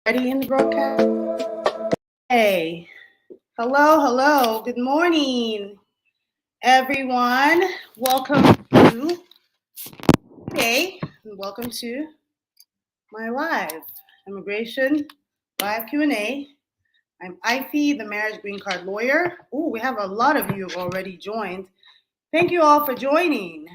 Ready in the broadcast? Hey, hello, good morning, everyone. Welcome to today, and welcome to my live immigration live Q&A. I'm Ify, the marriage green card lawyer. Oh, we have a lot of you already joined. Thank you all for joining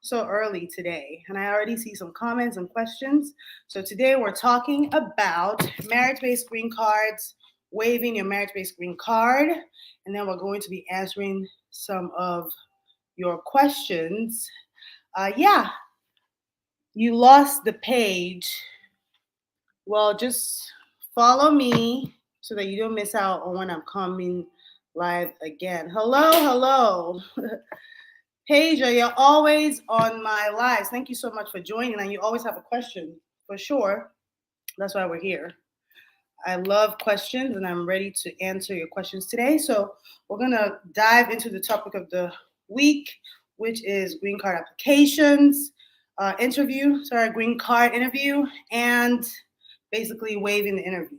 so early today, and I already see some comments and questions. So today we're talking about marriage-based green cards, waiving your marriage-based green card, and then we're going to be answering some of your questions. You lost the page. Well, just follow me so that you don't miss out on when I'm coming live again. Hello. Paige, you're always on my lives. Thank you so much for joining, and you always have a question, for sure. That's why we're here. I love questions, and I'm ready to answer your questions today. So we're going to dive into the topic of the week, which is green card applications, green card interview, and basically waiving the interview.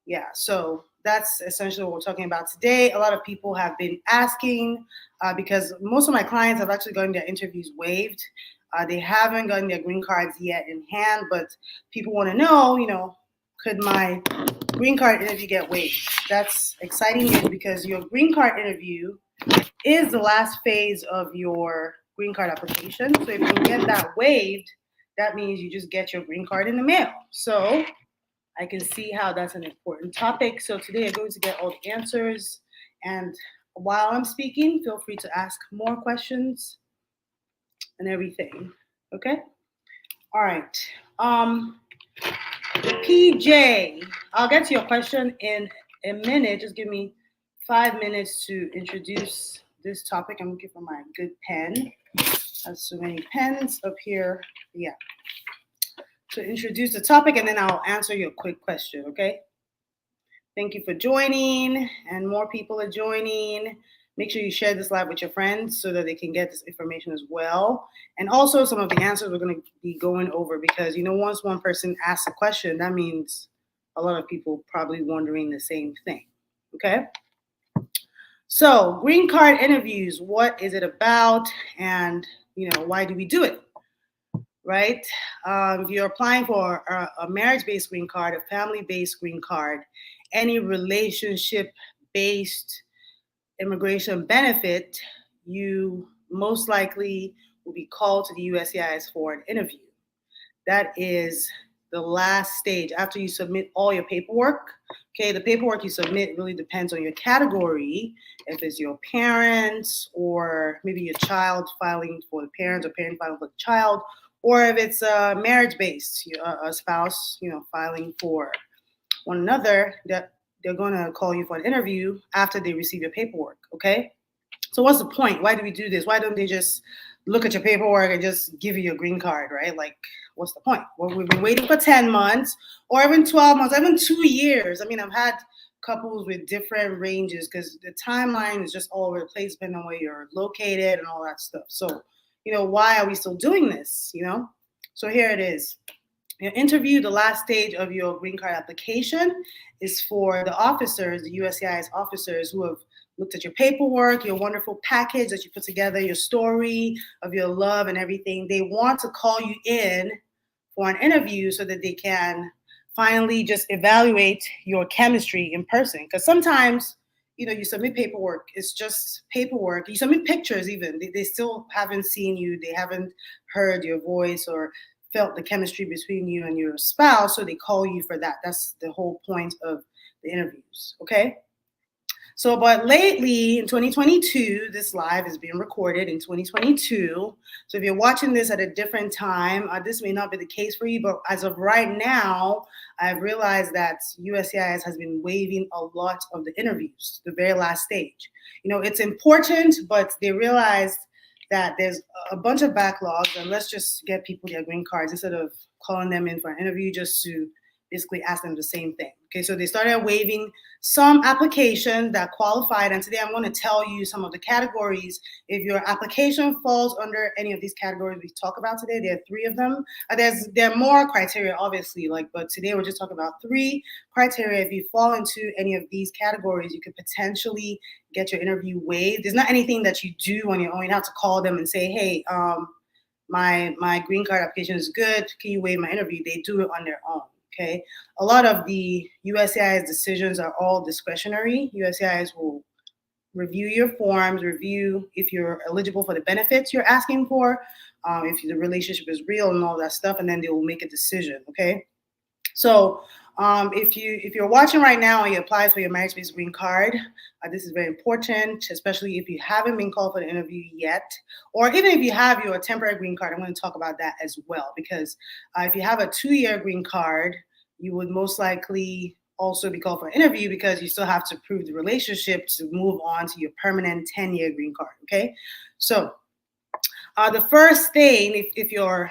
Yeah, so that's essentially what we're talking about today. A lot of people have been asking because most of my clients have actually gotten their interviews waived. They haven't gotten their green cards yet in hand, but people want to know, could my green card interview get waived? That's exciting news because your green card interview is the last phase of your green card application. So if you get that waived, that means you just get your green card in the mail. So I can see how that's an important topic. So today I'm going to get all the answers. And while I'm speaking, feel free to ask more questions and everything. Okay? All right. PJ, I'll get to your question in a minute. Just give me 5 minutes to introduce this topic. I'm looking for my good pen. I have so many pens up here. Yeah. To introduce the topic, and then I'll answer your quick question, okay? Thank you for joining, and more people are joining. Make sure you share this live with your friends so that they can get this information as well. And also some of the answers we're going to be going over because, once one person asks a question, that means a lot of people probably wondering the same thing, okay? So green card interviews, what is it about? And, why do we do it? Right? If you're applying for a marriage-based green card, a family-based green card, any relationship-based immigration benefit, you most likely will be called to the USCIS for an interview. That is the last stage after you submit all your paperwork. Okay, the paperwork you submit really depends on your category. If it's your parents or maybe your child filing for the parents or parent filing for the child, or if it's marriage-based, a spouse, filing for one another, that they're going to call you for an interview after they receive your paperwork, okay? So what's the point? Why do we do this? Why don't they just look at your paperwork and just give you your green card, right? Like, what's the point? Well, we've been waiting for 10 months or even 12 months, even 2 years. I mean, I've had couples with different ranges because the timeline is just all over the place depending on where you're located and all that stuff. So, why are we still doing this? So here it is. Your interview, the last stage of your green card application, is for the officers, the USCIS officers who have looked at your paperwork, your wonderful package that you put together, your story of your love and everything. They want to call you in for an interview so that they can finally just evaluate your chemistry in person. Because sometimes, you submit paperwork, it's just paperwork. You submit pictures even, they still haven't seen you, they haven't heard your voice or felt the chemistry between you and your spouse, so they call you for that. That's the whole point of the interviews, okay? So, but lately in 2022, this live is being recorded in 2022. So if you're watching this at a different time, this may not be the case for you, but as of right now, I've realized that USCIS has been waiving a lot of the interviews, the very last stage. It's important, but they realized that there's a bunch of backlogs, and let's just get people their green cards instead of calling them in for an interview just to basically ask them the same thing. Okay, so they started waiving some applications that qualified, and today I'm going to tell you some of the categories. If your application falls under any of these categories we talk about today, there are 3 of them. There are more criteria, obviously, but today we're just talking about 3 criteria. If you fall into any of these categories, you could potentially get your interview waived. There's not anything that you do on your own. You have to call them and say, hey, my green card application is good. Can you waive my interview? They do it on their own. Okay, a lot of the USCIS decisions are all discretionary. USCIS will review your forms, review if you're eligible for the benefits you're asking for, if the relationship is real and all that stuff, and then they will make a decision. Okay, so if you're watching right now and you apply for your marriage-based green card, this is very important, especially if you haven't been called for the interview yet, or even if you have your temporary green card. I'm going to talk about that as well, because if you have a 2-year green card, you would most likely also be called for an interview because you still have to prove the relationship to move on to your permanent 10-year green card. Okay, so the first thing, if your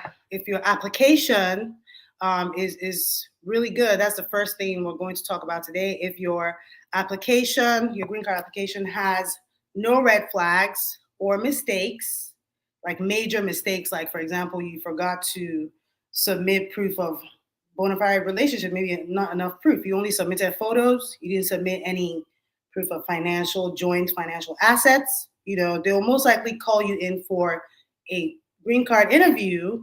application is really good, that's the first thing we're going to talk about today. If your application, your green card application, has no red flags or mistakes, like major mistakes, like for example, you forgot to submit proof of bona fide relationship, maybe not enough proof. You only submitted photos, you didn't submit any proof of joint financial assets. They'll most likely call you in for a green card interview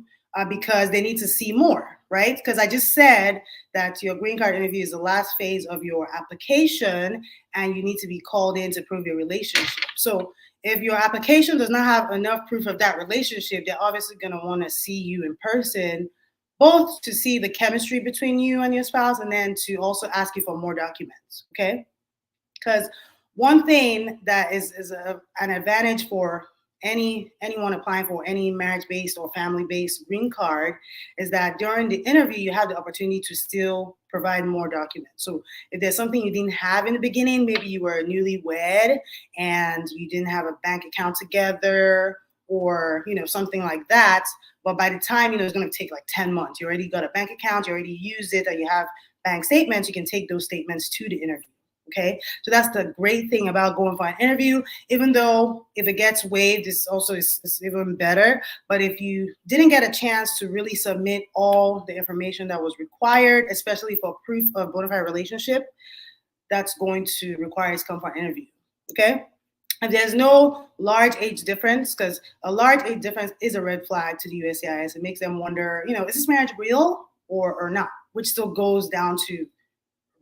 because they need to see more, right? Because I just said that your green card interview is the last phase of your application and you need to be called in to prove your relationship. So if your application does not have enough proof of that relationship, they're obviously going to want to see you in person, both to see the chemistry between you and your spouse and then to also ask you for more documents, okay? Because one thing that is an advantage for anyone applying for any marriage-based or family-based green card is that during the interview, you have the opportunity to still provide more documents. So if there's something you didn't have in the beginning, maybe you were newlywed and you didn't have a bank account together or, something like that. But by the time, it's going to take like 10 months. You already got a bank account, you already used it, and you have bank statements, you can take those statements to the interview. Okay, so that's the great thing about going for an interview, even though if it gets waived, it's even better. But if you didn't get a chance to really submit all the information that was required, especially for proof of bona fide relationship, that's going to require you to come for an interview. Okay, and there's no large age difference, because a large age difference is a red flag to the USCIS. It makes them wonder, is this marriage real or not, which still goes down to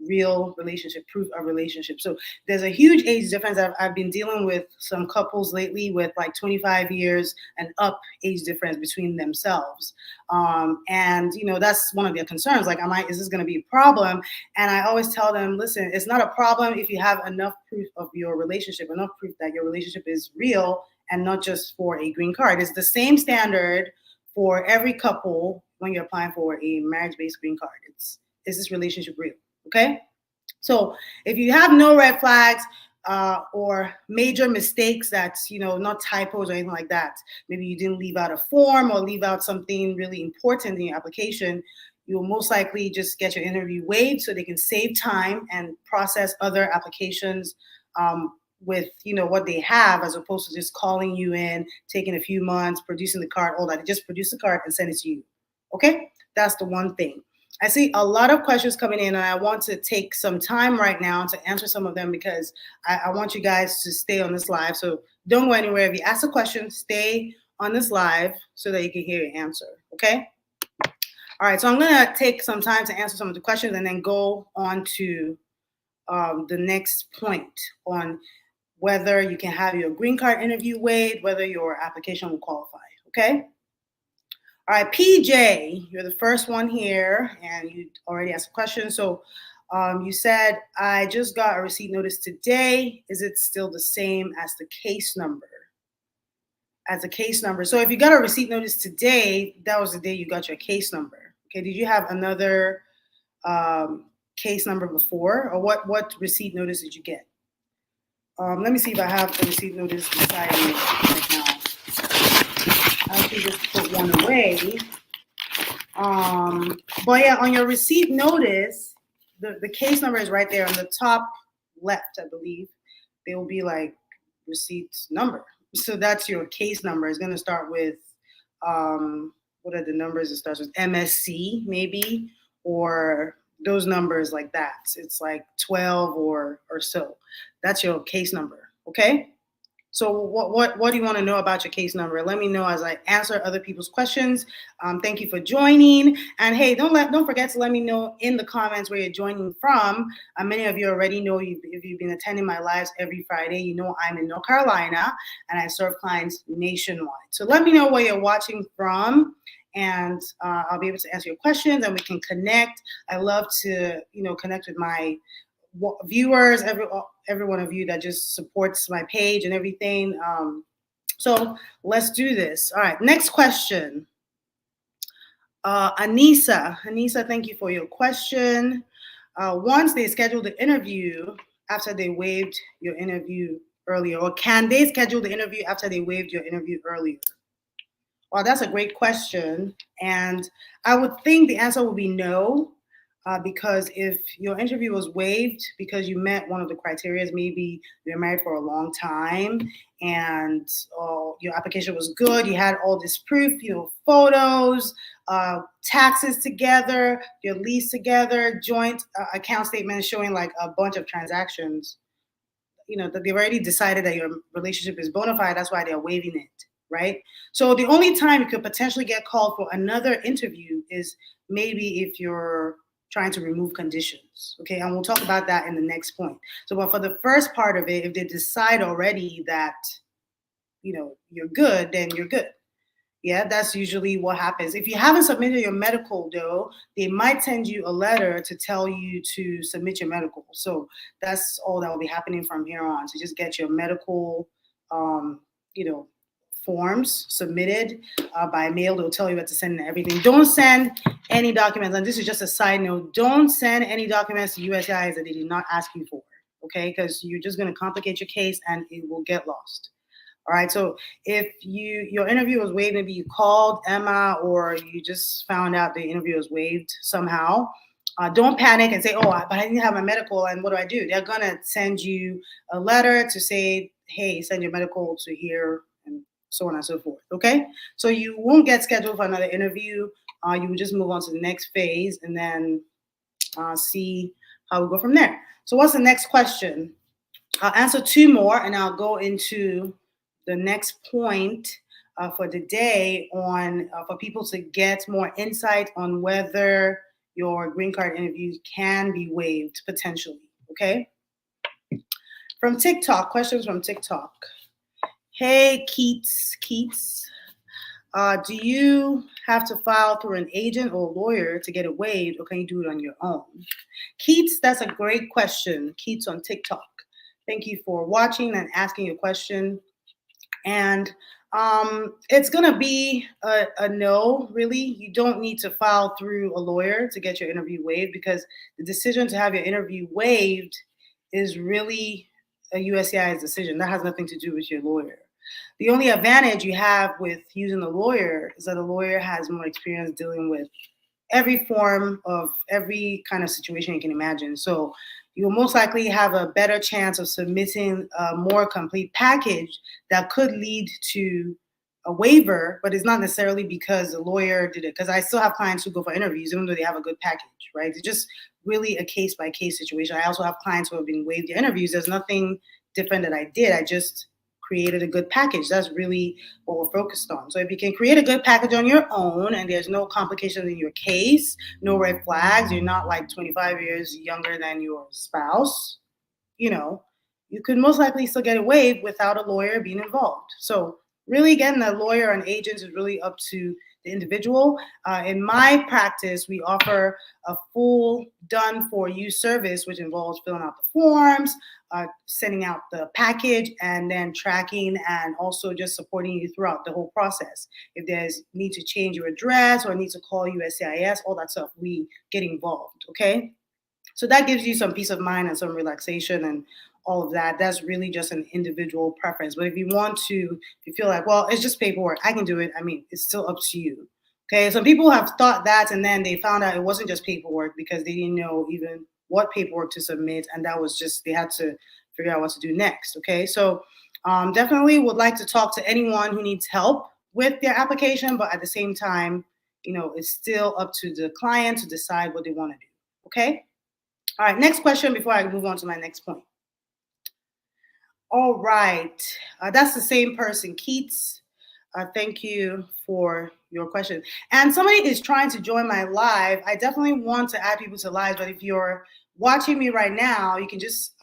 real relationship, proof of relationship. So there's a huge age difference. I've been dealing with some couples lately with like 25 years and up age difference between themselves. And that's one of their concerns. Like, is this going to be a problem? And I always tell them, listen, it's not a problem if you have enough proof of your relationship, enough proof that your relationship is real and not just for a green card. It's the same standard for every couple when you're applying for a marriage-based green card. Is this relationship real? Okay, so if you have no red flags or major mistakes that's, not typos or anything like that, maybe you didn't leave out a form or leave out something really important in your application, you'll most likely just get your interview waived so they can save time and process other applications with what they have, as opposed to just calling you in, taking a few months, producing the card, all that. They just produce the card and send it to you. Okay, that's the one thing. I see a lot of questions coming in, and I want to take some time right now to answer some of them, because I want you guys to stay on this live. So don't go anywhere. If you ask a question, stay on this live so that you can hear your answer. Okay? All right, so I'm going to take some time to answer some of the questions and then go on to the next point on whether you can have your green card interview waived, whether your application will qualify. Okay? All right, PJ, you're the first one here, and you already asked a question. So you said, I just got a receipt notice today. Is it still the same as the case number? As a case number. So if you got a receipt notice today, that was the day you got your case number. Okay, did you have another case number before, or what receipt notice did you get? Let me see if I have the receipt notice beside me right now. I actually just put one away. But yeah, on your receipt notice, the case number is right there on the top left, I believe. There will be like receipt number. So that's your case number. It's going to start with, what are the numbers? It starts with MSC maybe, or those numbers like that. It's like 12 or so. That's your case number. Okay. So what do you want to know about your case number? Let me know as I answer other people's questions. Thank you for joining. And hey, don't forget to let me know in the comments where you're joining from. Many of you already know, if you've been attending my lives every Friday, you know I'm in North Carolina and I serve clients nationwide. So let me know where you're watching from, and I'll be able to answer your questions and we can connect. I love to connect with my viewers, every one of you that just supports my page and everything. So let's do this. All right, next question. Anissa, thank you for your question. Once they schedule the interview after they waived your interview earlier, or can they schedule the interview after they waived your interview earlier? Well, that's a great question. And I would think the answer would be no. Because if your interview was waived because you met one of the criteria, maybe you're married for a long time and your application was good, you had all this proof, photos, taxes together, your lease together, joint account statements showing like a bunch of transactions, that they've already decided that your relationship is bona fide, that's why they're waiving it, right? So the only time you could potentially get called for another interview is maybe if you're trying to remove conditions. Okay, and we'll talk about that in the next point. So, but for the first part of it, if they decide already that, you're good, then you're good. Yeah, that's usually what happens. If you haven't submitted your medical, though, they might send you a letter to tell you to submit your medical. So that's all that will be happening from here on. So just get your medical, forms submitted by mail. They'll tell you what to send and everything. Don't send any documents, and this is just a side note, don't send any documents to USCIS that they did not ask you for, okay? Because you're just going to complicate your case and it will get lost. All right, so if your interview was waived, maybe you called Emma or you just found out the interview was waived somehow, don't panic and say, oh, but I didn't have my medical, and what do? They're going to send you a letter to say, hey, send your medical to here, and so on and so forth, okay? So you won't get scheduled for another interview. You will just move on to the next phase and then see how we go from there. So what's the next question? I'll answer two more and I'll go into the next point for the day on for people to get more insight on whether your green card interview can be waived potentially, okay? From TikTok, questions from TikTok. Hey, Keats. Do you have to file through an agent or lawyer to get it waived, or can you do it on your own? Keats, that's a great question. Keats on TikTok. Thank you for watching and asking your question. And it's going to be a no, really. You don't need to file through a lawyer to get your interview waived, because the decision to have your interview waived is really a USCIS decision. That has nothing to do with your lawyer. The only advantage you have with using a lawyer is that a lawyer has more experience dealing with every form of every kind of situation you can imagine. So you'll most likely have a better chance of submitting a more complete package that could lead to a waiver, but it's not necessarily because the lawyer did it. Because I still have clients who go for interviews even though they have a good package, right? It's just really a case by case situation. I also have clients who have been waived their interviews. There's nothing different that I did. I just created a good package. That's really what we're focused on. So if you can create a good package on your own and there's no complications in your case, no red flags, you're not like 25 years younger than your spouse, you know, you could most likely still get it waived without a lawyer being involved. So really, again, the lawyer and agents is really up to the individual. In my practice, we offer a full done for you service, which involves filling out the forms, sending out the package, and then tracking and also just supporting you throughout the whole process. If there's need to change your address or need to call USCIS, all that stuff, we get involved. Okay. So that gives you some peace of mind and some relaxation and all of that. That's really just an individual preference. But if you want to, if you feel like, well, it's just paperwork, I can do it. I mean, it's still up to you. Okay. Some people have thought that and then they found out it wasn't just paperwork because they didn't know even what paperwork to submit. And that was just, they had to figure out what to do next. Okay. So definitely would like to talk to anyone who needs help with their application, but at the same time, it's still up to the client to decide what they want to do. Okay. All right, next question before I move on to my next point. All right, that's the same person, Keats. Thank you for your question. And somebody is trying to join my live. I definitely want to add people to live, but if you're watching me right now, you can just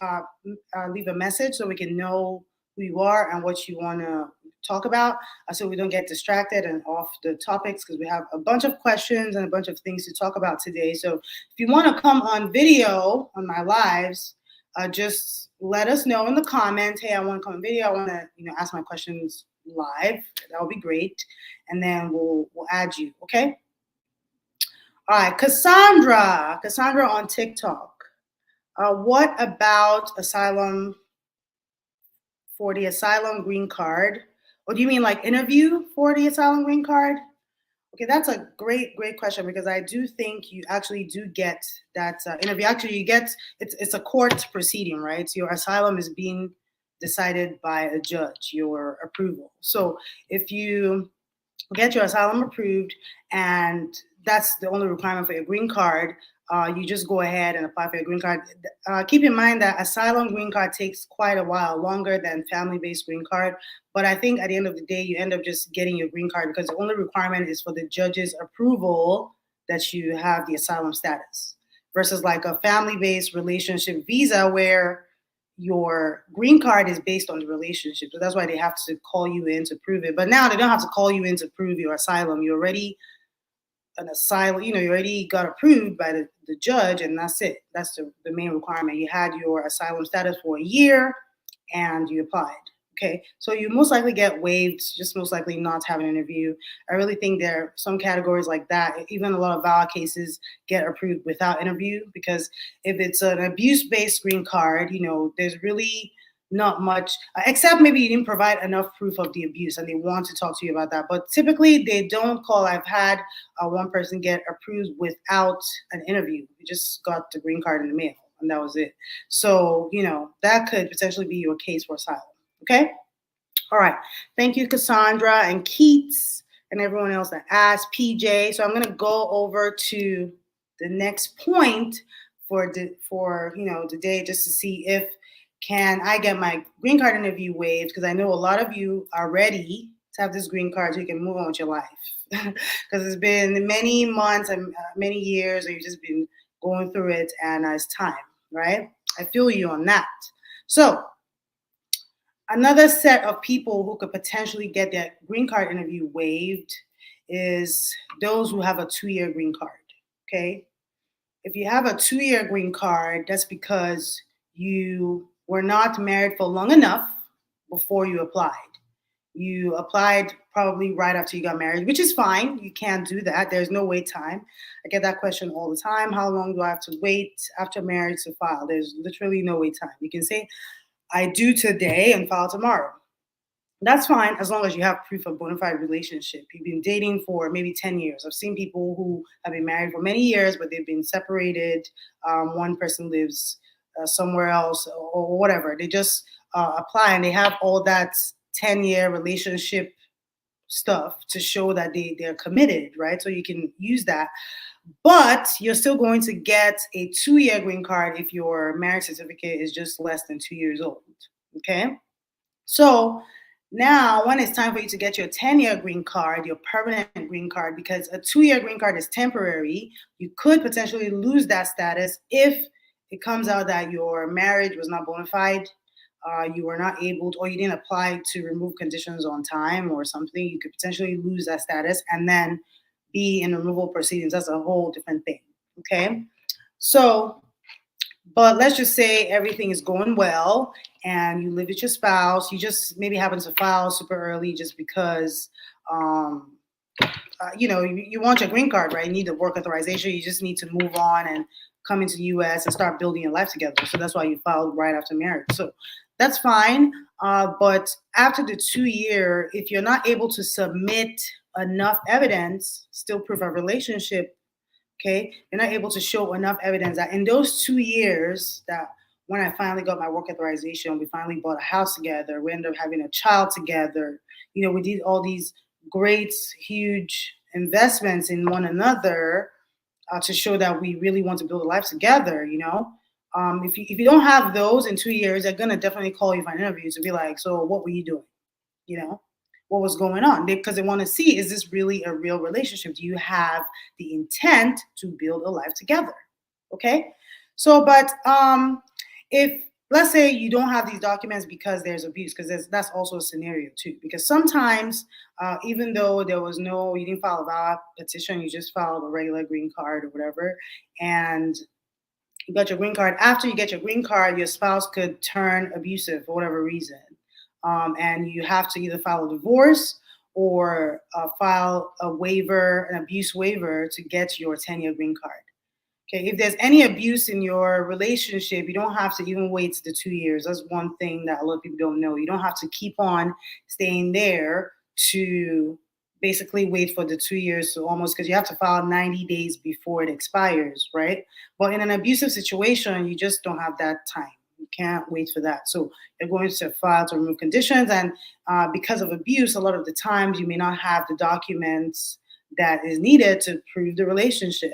leave a message so we can know who you are and what you want to talk about so we don't get distracted and off the topics because we have a bunch of questions and a bunch of things to talk about today. So if you want to come on video on my lives, just let us know in the comments. Hey, I want to come on video. I want to ask my questions live. That would be great. And then we'll add you. Okay. All right. Cassandra on TikTok. What about asylum for the asylum green card? Or do you mean like interview for the asylum green card? Okay, that's a great question because I do think you actually do get that interview. Actually, you get it's a court proceeding, right? So your asylum is being decided by a judge, your approval. So if you get your asylum approved and that's the only requirement for your green card, you just go ahead and apply for your green card. Keep in mind that asylum green card takes quite a while, longer than family-based green card. But I think at the end of the day, you end up just getting your green card because the only requirement is for the judge's approval that you have the asylum status versus like a family-based relationship visa where your green card is based on the relationship. So that's why they have to call you in to prove it. But now they don't have to call you in to prove your asylum. You're already an asylum, you already got approved by the judge and that's it. That's the main requirement. You had your asylum status for a year and you applied. Okay, so you most likely get waived, just most likely not have an interview. I really think there are some categories like that. Even a lot of VAWA cases get approved without interview because if it's an abuse-based green card, there's really not much, except maybe you didn't provide enough proof of the abuse and they want to talk to you about that. But typically they don't call. I've had one person get approved without an interview. We just got the green card in the mail and that was it. So, that could potentially be your case for asylum. Okay. All right. Thank you, Cassandra and Keats and everyone else that asked, PJ. So I'm going to go over to the next point for the day just to see if can I get my green card interview waived, because I know a lot of you are ready to have this green card so you can move on with your life. Because it's been many months and many years, or you've just been going through it and it's time, right? I feel you on that. So another set of people who could potentially get their green card interview waived is those who have a 2-year green card, okay? If you have a 2-year green card, that's because you were not married for long enough before you applied. You applied probably right after you got married, which is fine. You can't do that. There's no wait time. I get that question all the time. How long do I have to wait after marriage to file? There's literally no wait time. You can say, I do today and file tomorrow. That's fine as long as you have proof of bona fide relationship. You've been dating for maybe 10 years. I've seen people who have been married for many years, but they've been separated. One person lives somewhere else or whatever. They just apply and they have all that 10-year relationship stuff to show that they're committed, right? So you can use that. But you're still going to get a 2-year green card if your marriage certificate is just less than 2 years old. Okay. So now, when it's time for you to get your 10-year green card, your permanent green card, because a 2-year green card is temporary, you could potentially lose that status if it comes out that your marriage was not bona fide, you were not able to, or you didn't apply to remove conditions on time or something. You could potentially lose that status and then be in removal proceedings. That's a whole different thing. Okay. So, but let's just say everything is going well and you live with your spouse. You just maybe happen to file super early just because, you want your green card, right? You need the work authorization. You just need to move on and come into the U.S. and start building your life together. So that's why you filed right after marriage. So that's fine. But after the 2 year, if you're not able to submit enough evidence, still proof of relationship, okay, you're not able to show enough evidence that in those 2 years that when I finally got my work authorization, we finally bought a house together, we ended up having a child together, we did all these great, huge investments in one another to show that we really want to build a life together, if you don't have those in 2 years, they're going to definitely call you for an interview to be like, so what were you doing? You know, what was going on? Because they want to see, is this really a real relationship? Do you have the intent to build a life together? Okay. So, but if let's say you don't have these documents because there's abuse, because that's also a scenario too. Because sometimes, even though you didn't file a valid petition, you just filed a regular green card or whatever, and you got your green card. After you get your green card, your spouse could turn abusive for whatever reason. And you have to either file a divorce or file a waiver, an abuse waiver to get your 10-year green card. Okay, if there's any abuse in your relationship, you don't have to even wait the 2 years. That's one thing that a lot of people don't know. You don't have to keep on staying there to basically wait for the 2 years to almost, because you have to file 90 days before it expires, right? But in an abusive situation, you just don't have that time. You can't wait for that. So you're going to file to remove conditions. And because of abuse, a lot of the times you may not have the documents that is needed to prove the relationship.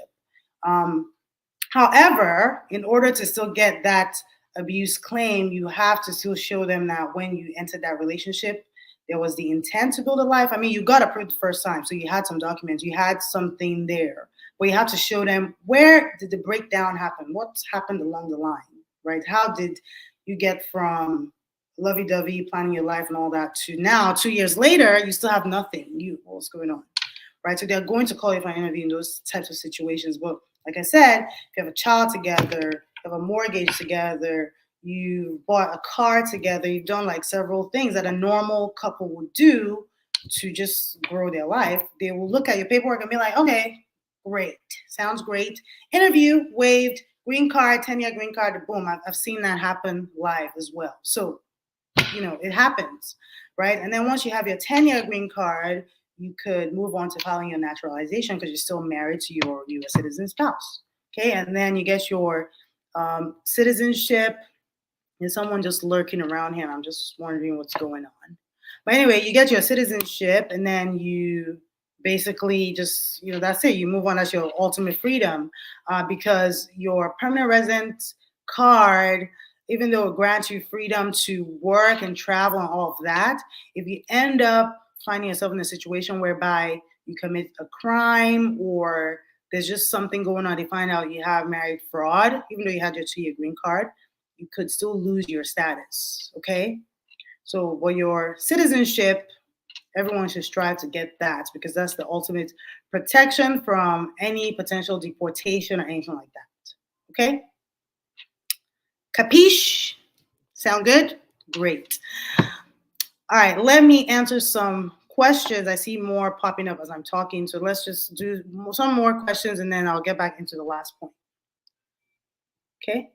However, in order to still get that abuse claim, you have to still show them that when you entered that relationship, there was the intent to build a life. I mean, you got approved the first time, so you had some documents, you had something there, but you have to show them, where did the breakdown happen? What's happened along the line, right? How did you get from lovey-dovey, planning your life and all that, to now, 2 years later, you still have nothing. What's going on, right? So they're going to call you for an interview in those types of situations. But like I said, if you have a child together, you have a mortgage together, you bought a car together, you've done like several things that a normal couple would do to just grow their life, they will look at your paperwork and be like, okay, great, sounds great. Interview, waived, green card, 10-year green card, boom. I've seen that happen live as well. So, it happens, right? And then once you have your 10-year green card, you could move on to filing your naturalization because you're still married to your U.S. citizen spouse. Okay, and then you get your citizenship. There's someone just lurking around here. I'm just wondering what's going on. But anyway, you get your citizenship, and then you basically just, that's it. You move on. That's your ultimate freedom, because your permanent resident card, even though it grants you freedom to work and travel and all of that, if you end up finding yourself in a situation whereby you commit a crime or there's just something going on, they find out you have married fraud, even though you had your 2-year green card, you could still lose your status, okay? So for your citizenship, everyone should strive to get that because that's the ultimate protection from any potential deportation or anything like that, okay? Capiche? Sound good? Great. All right, let me answer some questions. I see more popping up as I'm talking, so let's just do some more questions and then I'll get back into the last point. Okay.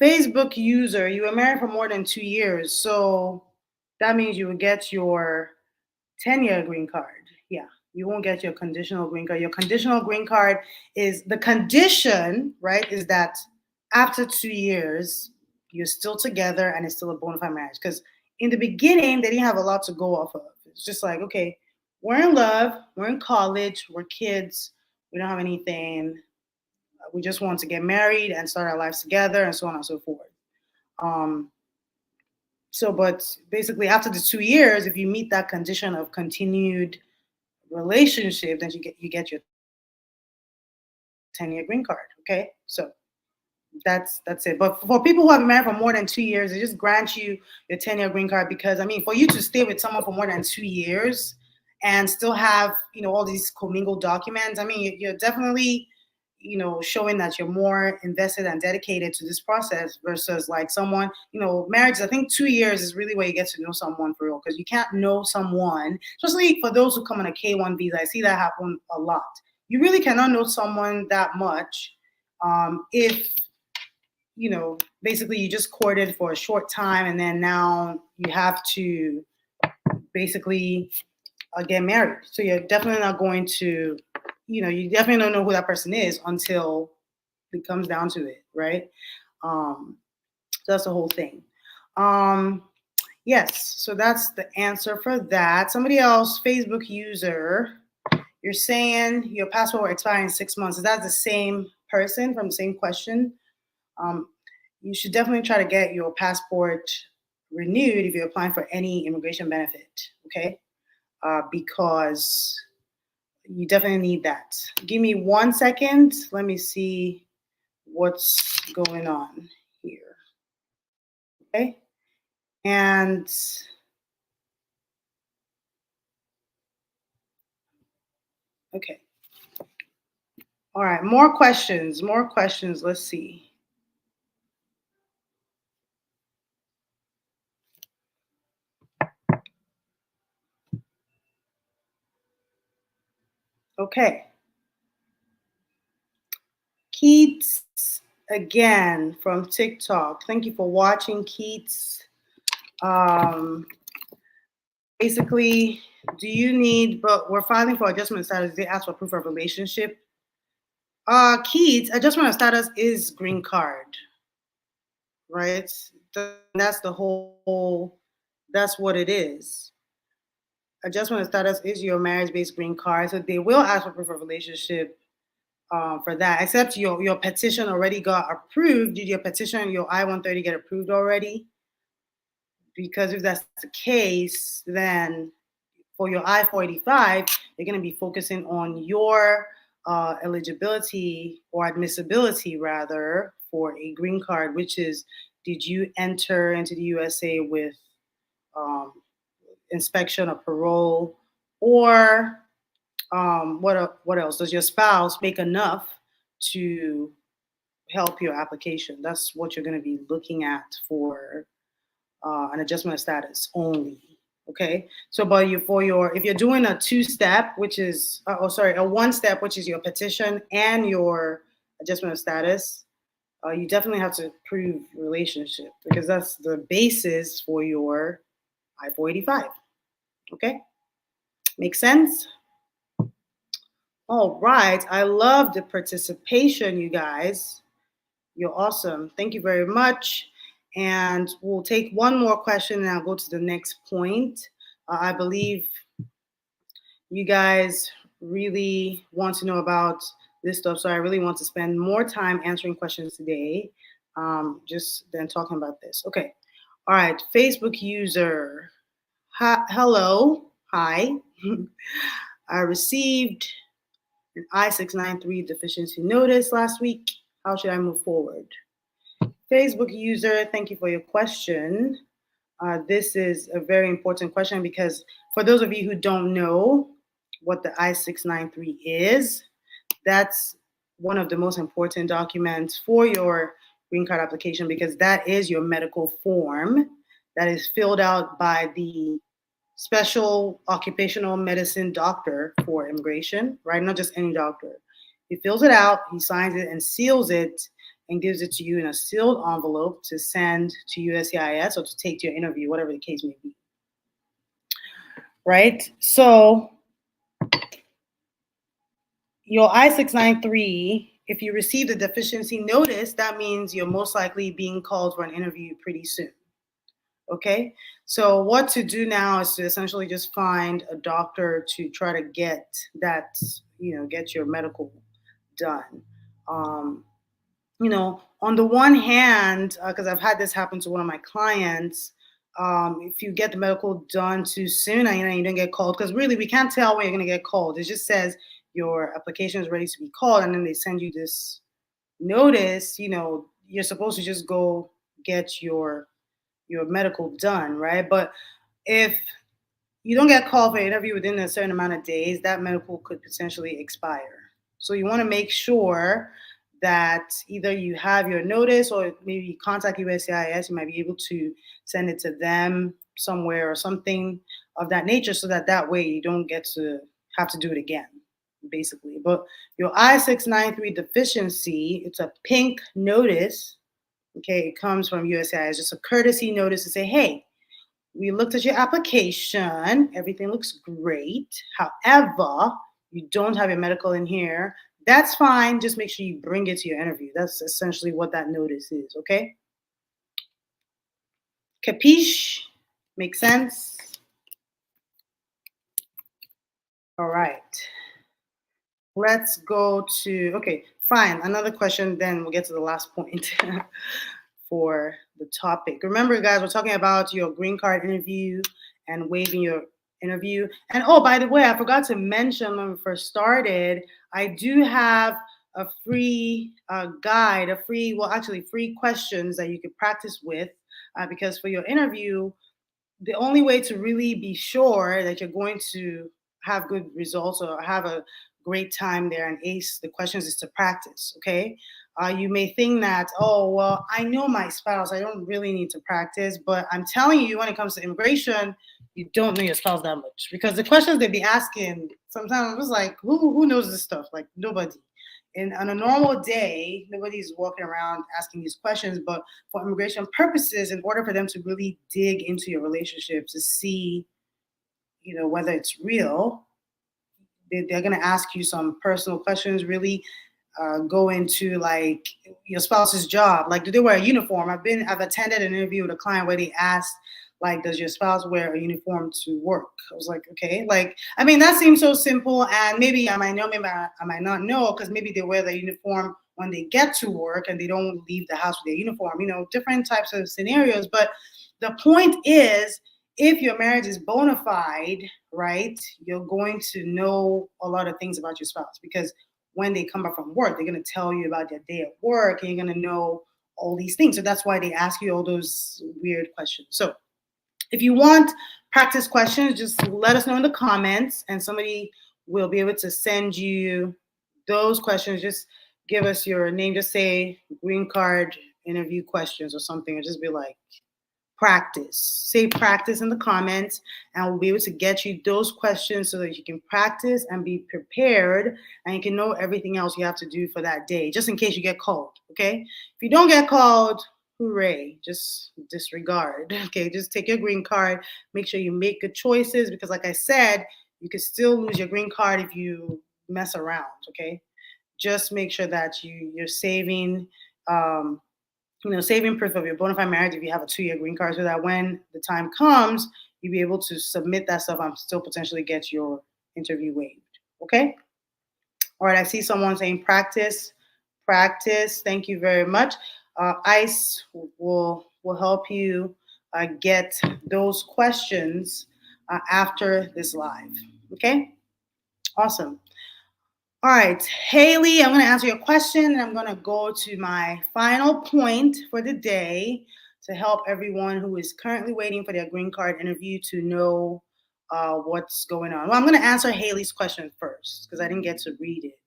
Facebook user, you were married for more than 2 years, so that means you will get your 10-year green card. Yeah, you won't get your conditional green card. Your conditional green card is the condition, right? Is that after 2 years, you're still together and it's still a bona fide marriage. Because in the beginning, they didn't have a lot to go off of. It's just like, okay, we're in love, we're in college, we're kids, we don't have anything. We just want to get married and start our lives together and so on and so forth. Um, but basically, after the 2 years, if you meet that condition of continued relationship, then you get your 10-year green card. Okay, so that's it. But for people who have been married for more than 2 years, they just grant you your 10-year green card because I mean, for you to stay with someone for more than 2 years and still have all these commingled documents, I mean, you're definitely showing that you're more invested and dedicated to this process versus like someone, marriage, I think 2 years is really where you get to know someone for real because you can't know someone, especially for those who come on a K1 visa. I see that happen a lot. You really cannot know someone that much if basically you just courted for a short time and then now you have to basically get married. So you're definitely not going to, you definitely don't know who that person is until it comes down to it, right? So that's the whole thing. Yes, so that's the answer for that. Somebody else, Facebook user, you're saying your passport will expire in 6 months. Is that the same person from the same question? You should definitely try to get your passport renewed if you're applying for any immigration benefit, okay? Because you definitely need that. Give me 1 second. Let me see what's going on here. Okay. And okay. All right. More questions. More questions. Let's see. Okay. Keats again from TikTok. Thank you for watching, Keats. Basically, do you need, but we're filing for adjustment status. They ask for proof of relationship. Keats, adjustment of status is green card, right? That's the whole, that's what it is. Adjustment of status is your marriage-based green card. So they will ask for proof of relationship for that, except your petition already got approved. Did your petition, your I-130 get approved already? Because if that's the case, then for your I-485, you're going to be focusing on your eligibility or admissibility, rather, for a green card, which is, did you enter into the USA with inspection or parole, or what else? Does your spouse make enough to help your application? That's what you're going to be looking at for an adjustment of status only. Okay, so but if you're doing a two-step, which is a one-step, which is your petition and your adjustment of status, you definitely have to prove relationship because that's the basis for your I-485. Okay, makes sense? All right, I love the participation, you guys. You're awesome. Thank you very much. And we'll take one more question and I'll go to the next point. I believe you guys really want to know about this stuff, so I really want to spend more time answering questions today, just than talking about this. Okay. All right. Facebook user. Hello. Hi. I received an I-693 deficiency notice last week. How should I move forward? Facebook user, thank you for your question. This is a very important question because for those of you who don't know what the I-693 is, that's one of the most important documents for your green card application because that is your medical form that is filled out by the special occupational medicine doctor for immigration, right? Not just any doctor. He fills it out, he signs it and seals it and gives it to you in a sealed envelope to send to USCIS or to take to your interview, whatever the case may be. right? So your I-693, if you receive the deficiency notice, that means you're most likely being called for an interview pretty soon. Okay, so what to do now is to essentially just find a doctor to try to get that, get your medical done. Um, on the one hand, because I've had this happen to one of my clients, if you get the medical done too soon and you don't get called, because really we can't tell when you're going to get called. It just says your application is ready to be called, and then they send you this notice. You're supposed to just go get your medical done, right? But if you don't get called for an interview within a certain amount of days, that medical could potentially expire. So you want to make sure that either you have your notice or maybe you contact USCIS, you might be able to send it to them somewhere or something of that nature so that way you don't get to have to do it again, basically. But your I-693 deficiency, it's a pink notice. Okay, it comes from USCIS. It's just a courtesy notice to say, hey, we looked at your application. Everything looks great. However, you don't have your medical in here. That's fine. Just make sure you bring it to your interview. That's essentially what that notice is. Okay? Capiche? Make sense? All right. Let's go to, okay, fine. Another question, then we'll get to the last point for the topic. Remember, guys, we're talking about your green card interview and waiving your interview. And oh, by the way, I forgot to mention when we first started, I do have a free guide, free questions that you can practice with, because for your interview, the only way to really be sure that you're going to have good results or have a great time there and ace the questions is to practice. Okay. You may think that, oh, well, I know my spouse, I don't really need to practice. But I'm telling you, when it comes to immigration, you don't know your spouse that much, because the questions they be asking sometimes it was like, who knows this stuff? Like nobody. And on a normal day, nobody's walking around asking these questions. But for immigration purposes, in order for them to really dig into your relationship to see, whether it's real, they're going to ask you some personal questions, really go into like your spouse's job. Like, do they wear a uniform? I've attended an interview with a client where they asked, like, does your spouse wear a uniform to work? I was like, okay, like, I mean, that seems so simple, and maybe I might know, maybe I might not know, because maybe they wear the uniform when they get to work and they don't leave the house with their uniform. Different types of scenarios. But the point is, if your marriage is bona fide, right, you're going to know a lot of things about your spouse, because when they come back from work, they're going to tell you about their day at work, and you're going to know all these things. So that's why they ask you all those weird questions. So if you want practice questions, just let us know in the comments, and somebody will be able to send you those questions. Just give us your name. Just say green card interview questions or something, and just be like, practice. Say practice in the comments, and we'll be able to get you those questions so that you can practice and be prepared, and you can know everything else you have to do for that day, just in case you get called. Okay? If you don't get called, hooray, just disregard. Okay, just take your green card. Make sure you make good choices, because like I said, you could still lose your green card if you mess around. Okay, just make sure that you're saving saving proof of your bona fide marriage if you have a 2-year green card, so that when the time comes, you'll be able to submit that stuff and still potentially get your interview waived. Okay? All right, I see someone saying practice, practice. Thank you very much. ICE will help you get those questions after this live. Okay? Awesome. All right, Haley, I'm going to answer your question, and I'm going to go to my final point for the day to help everyone who is currently waiting for their green card interview to know what's going on. Well, I'm going to answer Haley's question first, because I didn't get to read it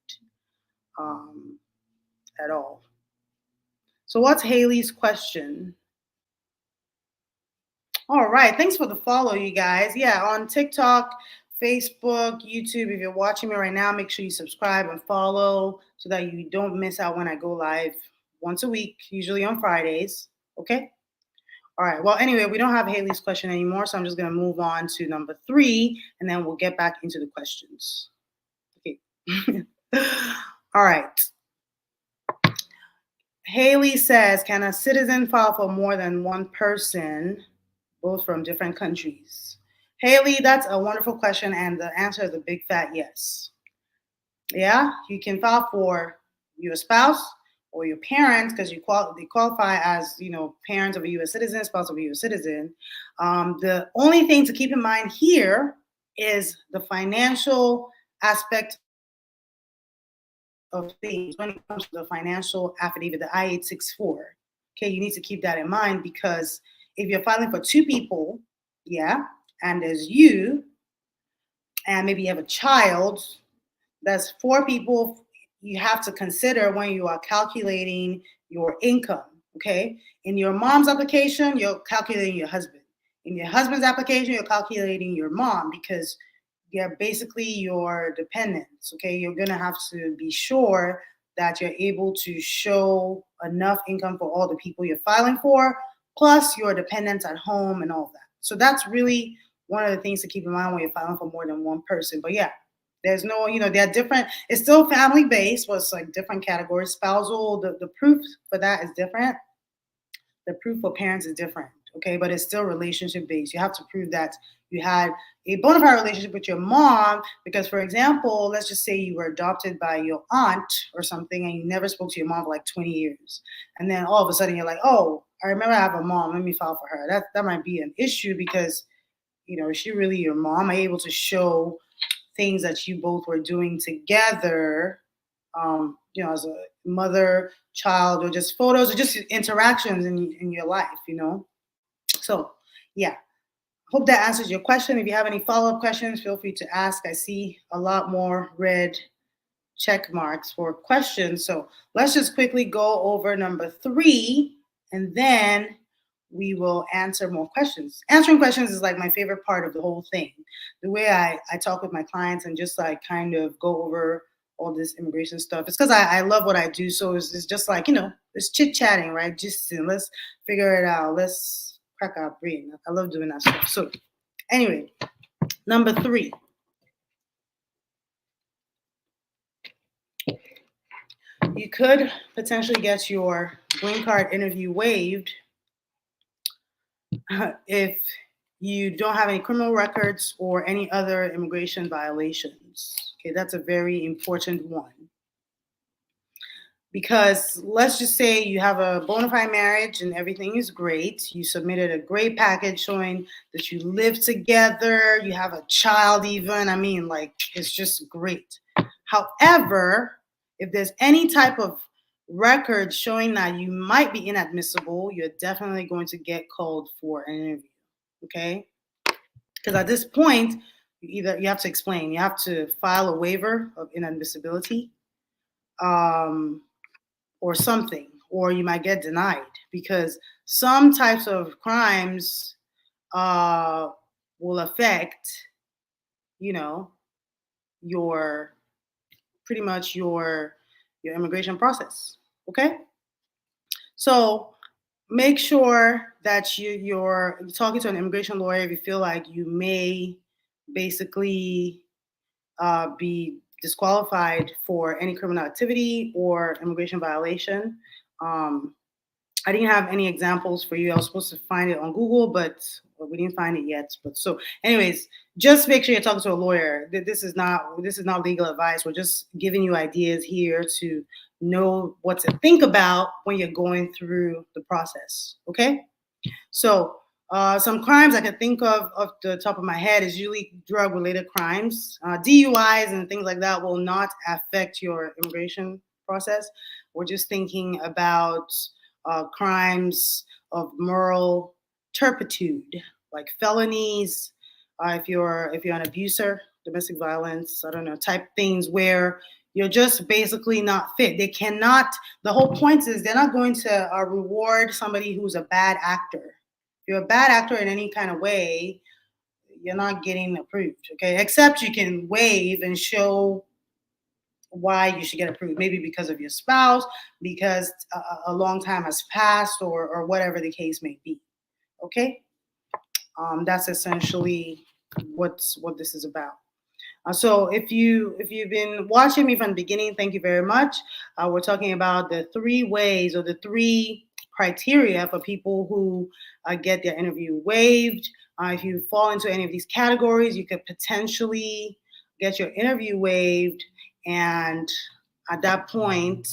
at all. So what's Haley's question? All right, thanks for the follow, you guys. Yeah, on TikTok, Facebook, YouTube, if you're watching me right now, make sure you subscribe and follow so that you don't miss out when I go live once a week, usually on Fridays. Okay? All right. Well, anyway, we don't have Haley's question anymore, so I'm just going to move on to number 3, and then we'll get back into the questions. Okay. All right. Haley says, can a citizen file for more than one person, both from different countries? Haley, that's a wonderful question, and the answer is a big fat yes. Yeah, you can file for your spouse or your parents because they qualify as parents of a U.S. citizen, spouse of a U.S. citizen. The only thing to keep in mind here is the financial aspect of things when it comes to the financial affidavit, the I-864. Okay, you need to keep that in mind because if you're filing for 2 people, yeah, and there's you, and maybe you have a child, that's 4 people you have to consider when you are calculating your income. Okay, in your mom's application, you're calculating your husband. In your husband's application, you're calculating your mom because they're basically your dependents. Okay, you're gonna have to be sure that you're able to show enough income for all the people you're filing for, plus your dependents at home and all of that. So that's really one of the things to keep in mind when you're filing for more than one person. But yeah, there's no, they're different. It's still family based, but it's like different categories. Spousal, the proof for that is different. The proof for parents is different. Okay, but it's still relationship based. You have to prove that you had a bona fide relationship with your mom because, for example, let's just say you were adopted by your aunt or something and you never spoke to your mom for like 20 years. And then all of a sudden you're like, oh, I remember I have a mom. Let me file for her. That might be an issue because, is she really your mom? Are you able to show things that you both were doing together, as a mother, child, or just photos or just interactions in your life, So, yeah. Hope that answers your question. If you have any follow-up questions, feel free to ask. I see a lot more red check marks for questions. So let's just quickly go over number 3, and then we will answer more questions. Answering questions is like my favorite part of the whole thing. The way I talk with my clients and just like kind of go over all this immigration stuff. It's because I love what I do. So it's just like, it's chit-chatting, right? Just let's figure it out. Let's crack our brain. I love doing that stuff. So anyway, number 3. You could potentially get your green card interview waived if you don't have any criminal records or any other immigration violations. Okay, that's a very important one. Because let's just say you have a bona fide marriage and everything is great. You submitted a great package showing that you live together, you have a child even. I mean, like, it's just great. However, if there's any type of record showing that you might be inadmissible, you're definitely going to get called for an interview, okay? Because at this point, you have to explain. You have to file a waiver of inadmissibility, or something, or you might get denied because some types of crimes will affect, your pretty much your immigration process. Okay, so make sure that you're talking to an immigration lawyer if you feel like you may basically be disqualified for any criminal activity or immigration violation. I didn't have any examples for you. I was supposed to find it on Google, but we didn't find it yet. But so, anyways, just make sure you're talking to a lawyer. This is not legal advice. We're just giving you ideas here to know what to think about when you're going through the process. Okay, so some crimes I can think of off the top of my head is usually drug-related crimes. DUIs and things like that will not affect your immigration process. We're just thinking about crimes of moral turpitude, like felonies. If you're an abuser, domestic violence, I don't know, type things where you're just basically not fit. They cannot. The whole point is they're not going to reward somebody who's a bad actor. You're a bad actor in any kind of way, you're not getting approved, okay? Except you can waive and show why you should get approved. Maybe because of your spouse, because a long time has passed, or whatever the case may be, Okay, that's essentially what this is about. So if you've been watching me from the beginning, thank you very much. We're talking about the 3 ways or the 3 criteria for people who get their interview waived. If you fall into any of these categories, you could potentially get your interview waived, and at that point,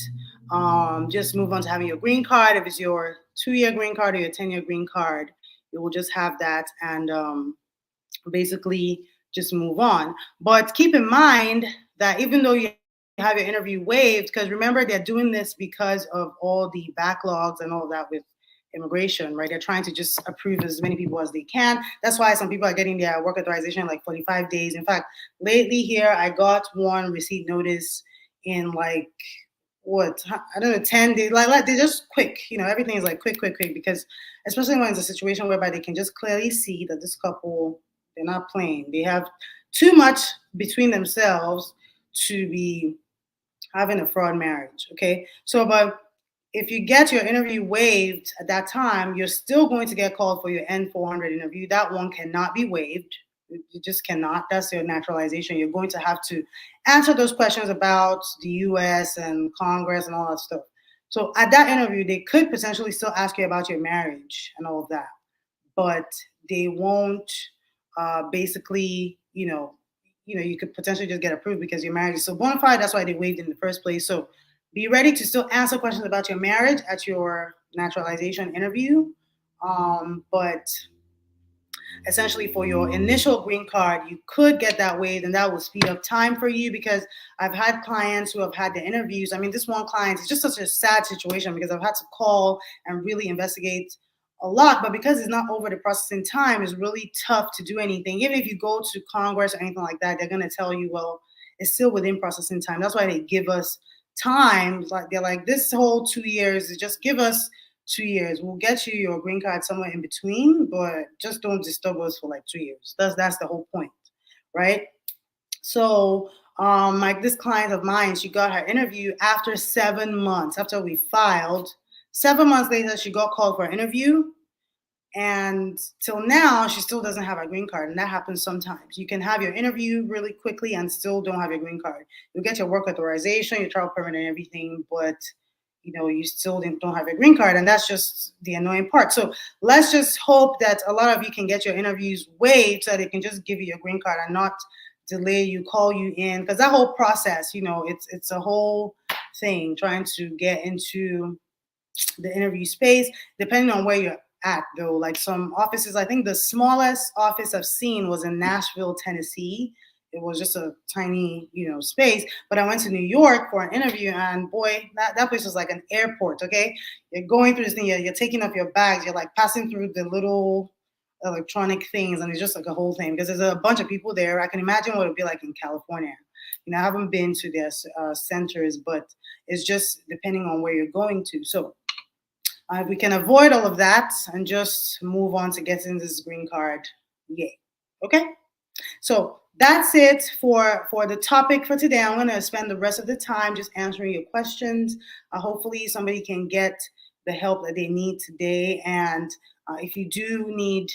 just move on to having your green card. If it's your 2-year green card or your 10-year green card, you will just have that, and basically just move on. But keep in mind that even though you have your interview waived, because remember, they're doing this because of all the backlogs and all that with immigration, right? They're trying to just approve as many people as they can. That's why some people are getting their work authorization in like 45 days. In fact, lately here, I got one receipt notice in like what, I don't know, 10 days. Like they're just quick, everything is like quick, quick, quick, because especially when it's a situation whereby they can just clearly see that this couple, they're not playing. They have too much between themselves to be having a fraud marriage. Okay. So, but if you get your interview waived at that time, you're still going to get called for your N-400 interview. That one cannot be waived. You just cannot. That's your naturalization. You're going to have to answer those questions about the US and Congress and all that stuff. So at that interview, they could potentially still ask you about your marriage and all of that, but they won't basically, you could potentially just get approved because your marriage is so bona fide. That's why they waived in the first place. So be ready to still answer questions about your marriage at your naturalization interview. But essentially, for your initial green card, you could get that waived, and that will speed up time for you, because I've had clients who have had the interviews. I mean, this one client is just such a sad situation because I've had to call and really investigate a lot, but because it's not over the processing time, it's really tough to do anything. Even if you go to Congress or anything like that, they're going to tell you, well, it's still within processing time. That's why they give us time. Like they're like, this whole 2 years, just give us 2 years. We'll get you your green card somewhere in between, but just don't disturb us for like 2 years. That's the whole point, right? So, like this client of mine, she got her interview after 7 months after we filed. 7 months later, she got called for an interview, and till now, she still doesn't have a green card, and that happens sometimes. You can have your interview really quickly and still don't have your green card. You'll get your work authorization, your travel permit, and everything, but you still don't have a green card, and that's just the annoying part. So let's just hope that a lot of you can get your interviews waived so they can just give you your green card and not delay you, call you in, because that whole process, it's a whole thing trying to get into the interview space, depending on where you're at, though. Like some offices, I think the smallest office I've seen was in Nashville, Tennessee. It was just a tiny, space. But I went to New York for an interview, and boy, that place was like an airport. Okay, you're going through this thing, you're taking up your bags, you're like passing through the little electronic things, and it's just like a whole thing because there's a bunch of people there. I can imagine what it'd be like in California. I haven't been to their centers, but it's just depending on where you're going to. So if we can avoid all of that and just move on to getting this green card, yay. Okay? So that's it for the topic for today. I'm going to spend the rest of the time just answering your questions. Hopefully somebody can get the help that they need today. And if you do need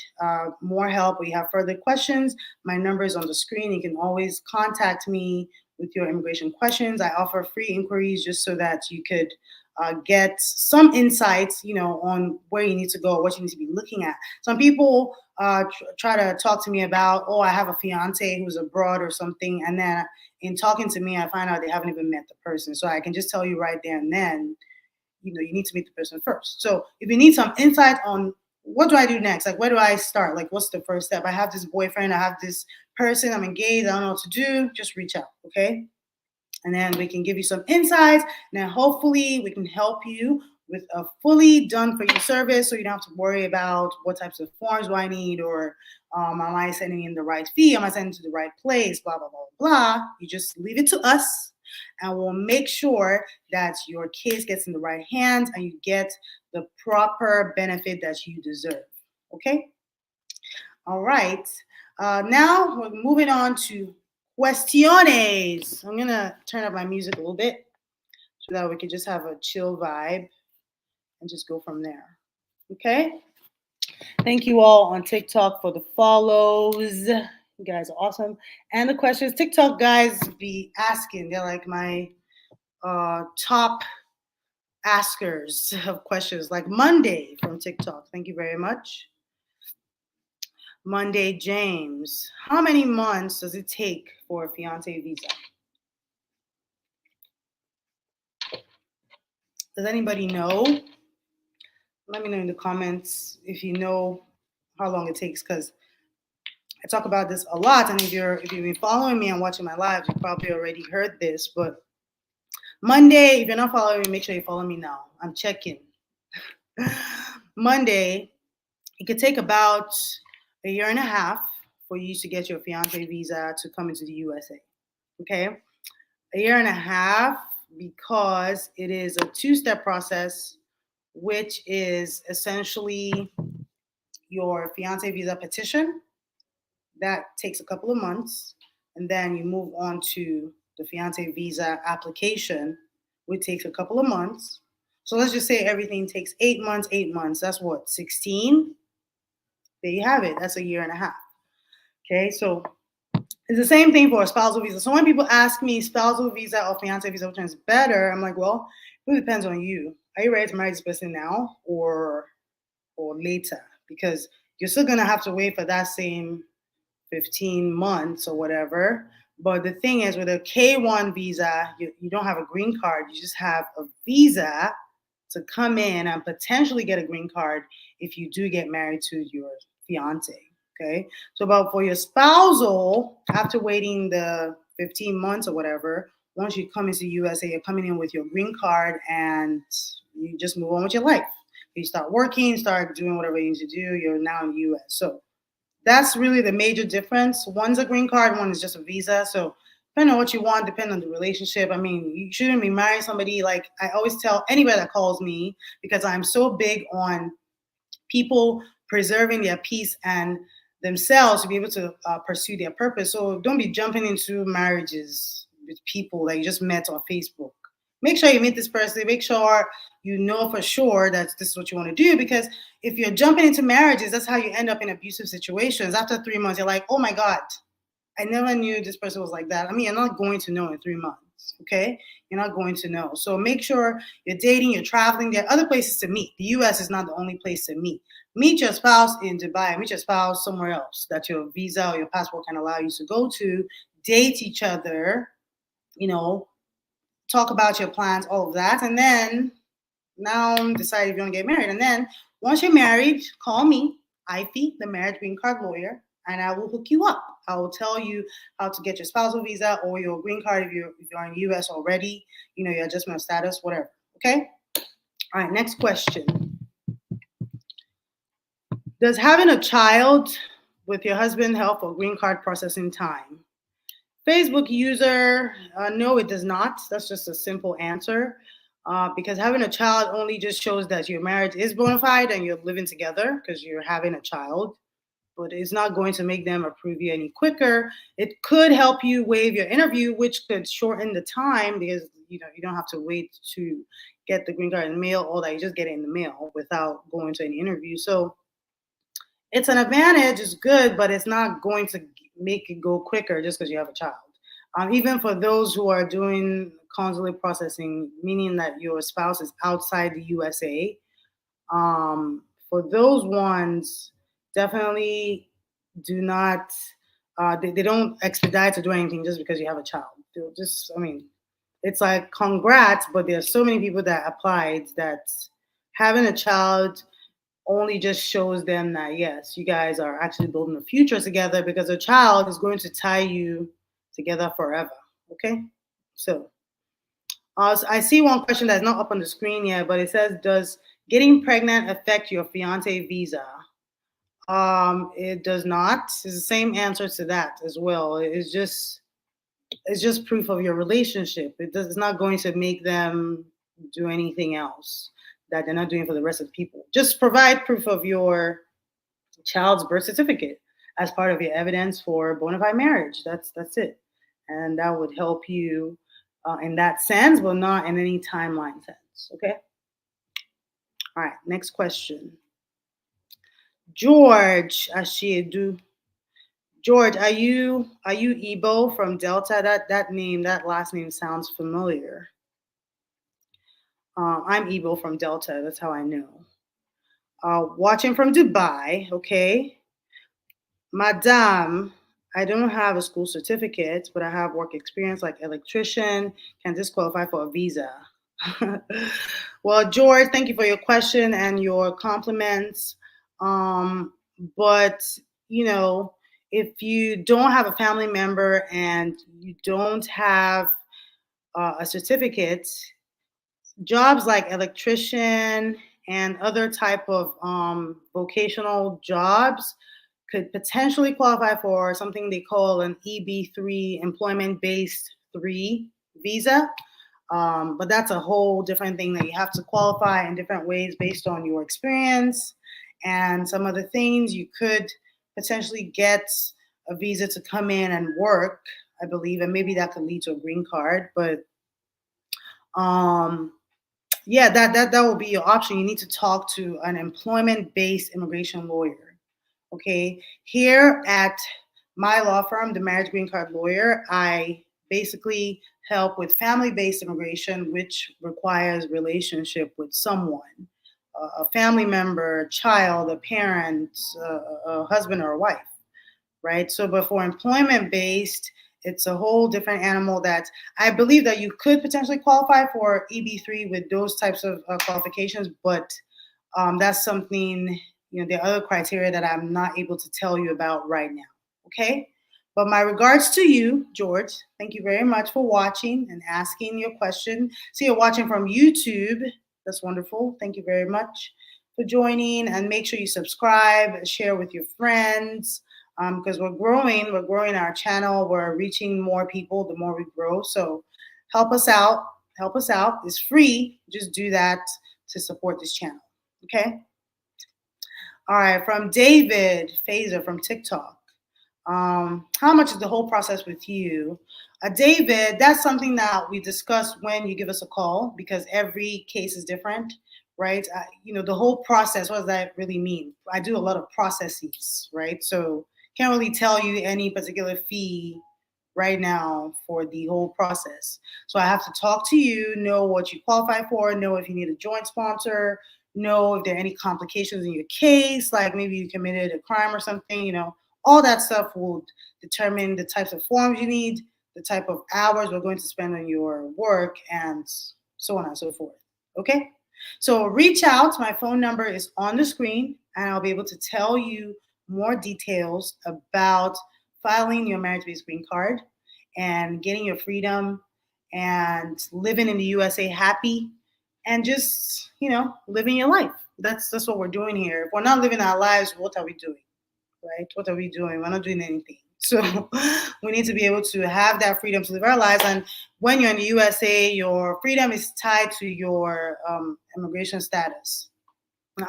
more help or you have further questions, my number is on the screen. You can always contact me with your immigration questions. I offer free inquiries just so that you could get some insights, on where you need to go, what you need to be looking at. Some people try to talk to me about, oh, I have a fiance who's abroad or something, and then in talking to me, I find out they haven't even met the person. So I can just tell you right there and then, you need to meet the person first. So if you need some insight on what do I do next, like where do I start, like what's the first step? I have this boyfriend, I have this person, I'm engaged, I don't know what to do, just reach out, okay? And then we can give you some insights. And then hopefully we can help you with a fully done for you service, so you don't have to worry about what types of forms do I need, or am I sending in the right fee? Am I sending to the right place? Blah, blah, blah, blah. You just leave it to us, and we'll make sure that your case gets in the right hands and you get the proper benefit that you deserve. Okay? All right. Now we're moving on to cuestiones. I'm gonna turn up my music a little bit so that we can just have a chill vibe and just go from there. Okay? Thank you all on TikTok for the follows. You guys are awesome. And the questions, TikTok guys be asking. They're like my top askers of questions, like Monday from TikTok. Thank you very much. Monday James. How many months does it take for a fiance visa? Does anybody know? Let me know in the comments if you know how long it takes, because I talk about this a lot. And if you've been following me and watching my lives, you probably already heard this. But Monday, if you're not following me, make sure you follow me now. I'm checking. Monday, it could take about a year and a half for you to get your fiance visa to come into the USA. Okay? A year and a half, because it is a two-step process, which is essentially your fiance visa petition. That takes a couple of months. And then you move on to the fiance visa application, which takes a couple of months. So let's just say everything takes 8 months, 8 months. That's what, 16? There you have it. That's a year and a half. Okay, so it's the same thing for a spousal visa. So when people ask me spousal visa or fiance visa, which one is better, I'm like, well, it really depends on you. Are you ready to marry this person now or later? Because you're still gonna have to wait for that same 15 months or whatever. But the thing is, with a K1 visa, you don't have a green card. You just have a visa to come in and potentially get a green card if you do get married to your fiance. Okay. So, about for your spousal, after waiting the 15 months or whatever, once you come into the USA, you're coming in with your green card and you just move on with your life. You start working, start doing whatever you need to do. You're now in the US. So, that's really the major difference. One's a green card, one is just a visa. So depending on what you want, depending on the relationship. I mean, you shouldn't be marrying somebody. Like I always tell anybody that calls me, because I'm so big on people preserving their peace and themselves to be able to pursue their purpose. So don't be jumping into marriages with people that you just met on Facebook. Make sure you meet this person. Make sure you know for sure that this is what you want to do. Because if you're jumping into marriages, that's how you end up in abusive situations. After 3 months, you're like, oh my God, I never knew this person was like that. I mean, you're not going to know in 3 months, okay? You're not going to know. So make sure you're dating, you're traveling. There are other places to meet. The US is not the only place to meet. Meet your spouse in Dubai, meet your spouse somewhere else that your visa or your passport can allow you to go to, date each other, you know, talk about your plans, all of that. And then now decide if you want to get married. And then once you're married, call me, Ivy, the marriage green card lawyer, and I will hook you up. I will tell you how to get your spousal visa or your green card if you're in the US already, you know, your adjustment of status, whatever. Okay? All right, next question. Does having a child with your husband help for green card processing time? Facebook user, no, it does not. That's just a simple answer. Because having a child only just shows that your marriage is bona fide and you're living together because you're having a child, but it's not going to make them approve you any quicker. It could help you waive your interview, which could shorten the time because you don't have to wait to get the green card in the mail, all that. You just get it in the mail without going to any interview. So it's an advantage, it's good, but it's not going to make it go quicker just because you have a child. Even for those who are doing consulate processing, meaning that your spouse is outside the USA, for those ones, definitely do not, they don't expedite to do anything just because you have a child. They'll just, I mean, it's like congrats, but there's so many people that applied that having a child only just shows them that yes, you guys are actually building a future together because a child is going to tie you together forever. Okay, so I see one question that's not up on the screen yet, but it says, "Does getting pregnant affect your fiance visa?" It does not. It's the same answer to that as well. It's just proof of your relationship. It's not going to make them do anything else that they're not doing for the rest of the people. Just provide proof of your child's birth certificate as part of your evidence for bona fide marriage. That's it, and that would help you in that sense, but not in any timeline sense. Okay. All right. Next question. George Ashiedu. George, are you Igbo from Delta? That last name sounds familiar. I'm Igbo from Delta. That's how I know. Watching from Dubai. Okay, Madame. I don't have a school certificate, but I have work experience like electrician. Can this qualify for a visa? Well, George, thank you for your question and your compliments. Um, but you know, if you don't have a family member and you don't have a certificate, jobs like electrician and other type of vocational jobs could potentially qualify for something they call an EB3, employment based 3 visa. But that's a whole different thing that you have to qualify in different ways based on your experience and some other things. You could potentially get a visa to come in and work, I believe, and maybe that could lead to a green card. But um, yeah, that will be your option. You need to talk to an employment-based immigration lawyer. Okay, here at my law firm, the Marriage Green Card Lawyer, I basically help with family-based immigration, which requires relationship with someone, a family member, a child, a parent, a husband or a wife, right? So, but for employment based, it's a whole different animal that I believe that you could potentially qualify for EB3 with those types of qualifications, but that's something, there are other criteria that I'm not able to tell you about right now. Okay. But my regards to you, George. Thank you very much for watching and asking your question. So you're watching from YouTube. That's wonderful. Thank you very much for joining. And make sure you subscribe, share with your friends, because we're growing. We're growing our channel. We're reaching more people the more we grow. So help us out. Help us out. It's free. Just do that to support this channel. Okay. All right. From David Phaser from TikTok. How much is the whole process with you? David, that's something that we discuss when you give us a call because every case is different, right? The whole process, what does that really mean? I do a lot of processes, right? So can't really tell you any particular fee right now for the whole process. So I have to talk to you, know what you qualify for, know if you need a joint sponsor, know if there are any complications in your case, like maybe you committed a crime or something, all that stuff will determine the types of forms you need, the type of hours we're going to spend on your work, and so on and so forth. Okay? So reach out. My phone number is on the screen, and I'll be able to tell you more details about filing your marriage-based green card and getting your freedom and living in the USA happy and just, living your life. That's what we're doing here. If we're not living our lives, what are we doing? Right? What are we doing? We're not doing anything. So we need to be able to have that freedom to live our lives. And when you're in the USA, your freedom is tied to your immigration status.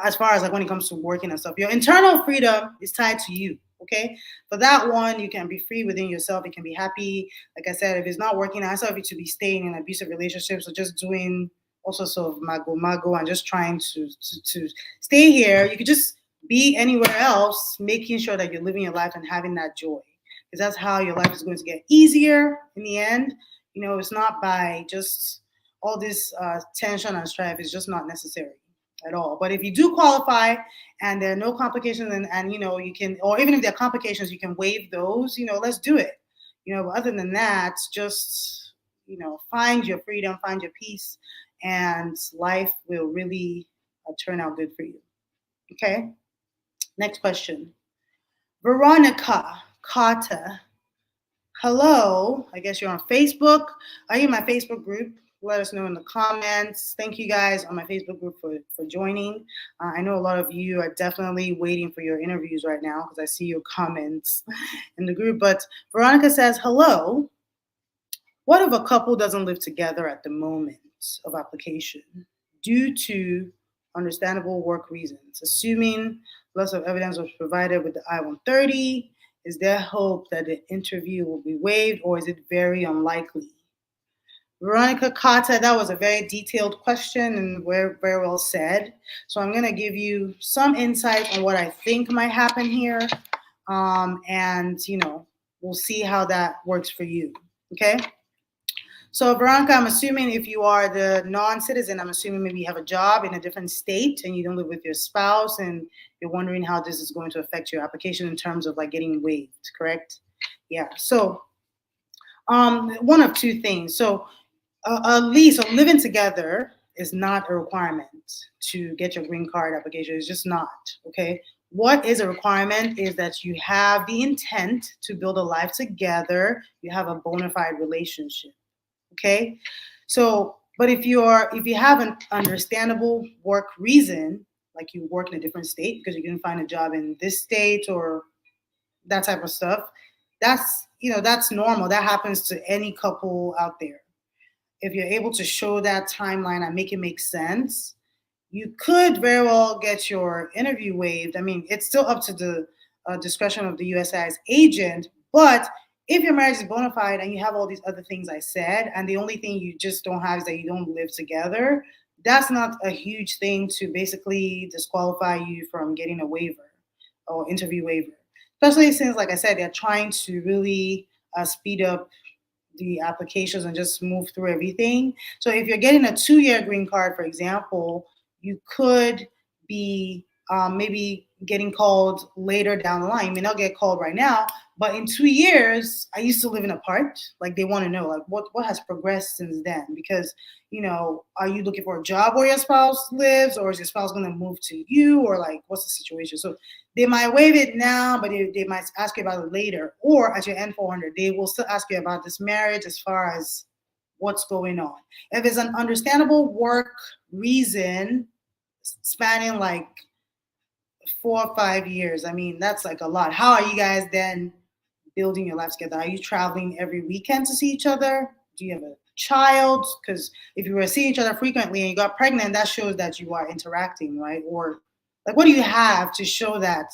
As far as like when it comes to working and stuff, your internal freedom is tied to you. Okay. For that one, you can be free within yourself. You can be happy. Like I said, if it's not working, I still you to be staying in abusive relationships or just doing all sorts of mago and just trying to stay here. You could just be anywhere else, making sure that you're living your life and having that joy. Because that's how your life is going to get easier in the end. It's not by just all this tension and strife. It's just not necessary at all. But if you do qualify and there are no complications and you can, or even if there are complications, you can waive those, let's do it. But other than that, just, find your freedom, find your peace, and life will really turn out good for you. Okay. Next question. Veronica Carter. Hello. I guess you're on Facebook. Are you in my Facebook group? Let us know in the comments. Thank you guys on my Facebook group for joining. I know a lot of you are definitely waiting for your interviews right now because I see your comments in the group. But Veronica says, hello. What if a couple doesn't live together at the moment of application due to understandable work reasons? Assuming lots of evidence was provided with the I-130, is there hope that the interview will be waived or is it very unlikely? Veronica Kata, that was a very detailed question and very well said. So I'm going to give you some insight on what I think might happen here. And, we'll see how that works for you. Okay? So, Veronica, I'm assuming if you are the non-citizen, I'm assuming maybe you have a job in a different state and you don't live with your spouse and you're wondering how this is going to affect your application in terms of like getting waived, correct? Yeah. So, one of two things. So, a lease or living together is not a requirement to get your green card application. It's just not. Okay. What is a requirement is that you have the intent to build a life together. You have a bona fide relationship. Okay. So, but if you have an understandable work reason, like you work in a different state because you can find a job in this state or that type of stuff, that's normal. That happens to any couple out there. If you're able to show that timeline and make it make sense, you could very well get your interview waived. I mean, it's still up to the discretion of the USCIS agent, but if your marriage is bona fide and you have all these other things I said, and the only thing you just don't have is that you don't live together, that's not a huge thing to basically disqualify you from getting a waiver or interview waiver. Especially since, like I said, they're trying to really speed up the applications and just move through everything. So if you're getting a 2-year green card, for example, you could be maybe getting called later down the line. You may not get called right now, but in 2 years, are you still living apart? Like they want to know, like what has progressed since then? Because are you looking for a job where your spouse lives, or is your spouse going to move to you, or like what's the situation? So they might waive it now, but they might ask you about it later, or at your N400, they will still ask you about this marriage as far as what's going on. If it's an understandable work reason spanning like 4 or 5 years, I mean, that's like a lot. How are you guys then building your life together? Are you traveling every weekend to see each other? Do you have a child? Because if you were seeing each other frequently and you got pregnant, that shows that you are interacting, right? Or like, what do you have to show that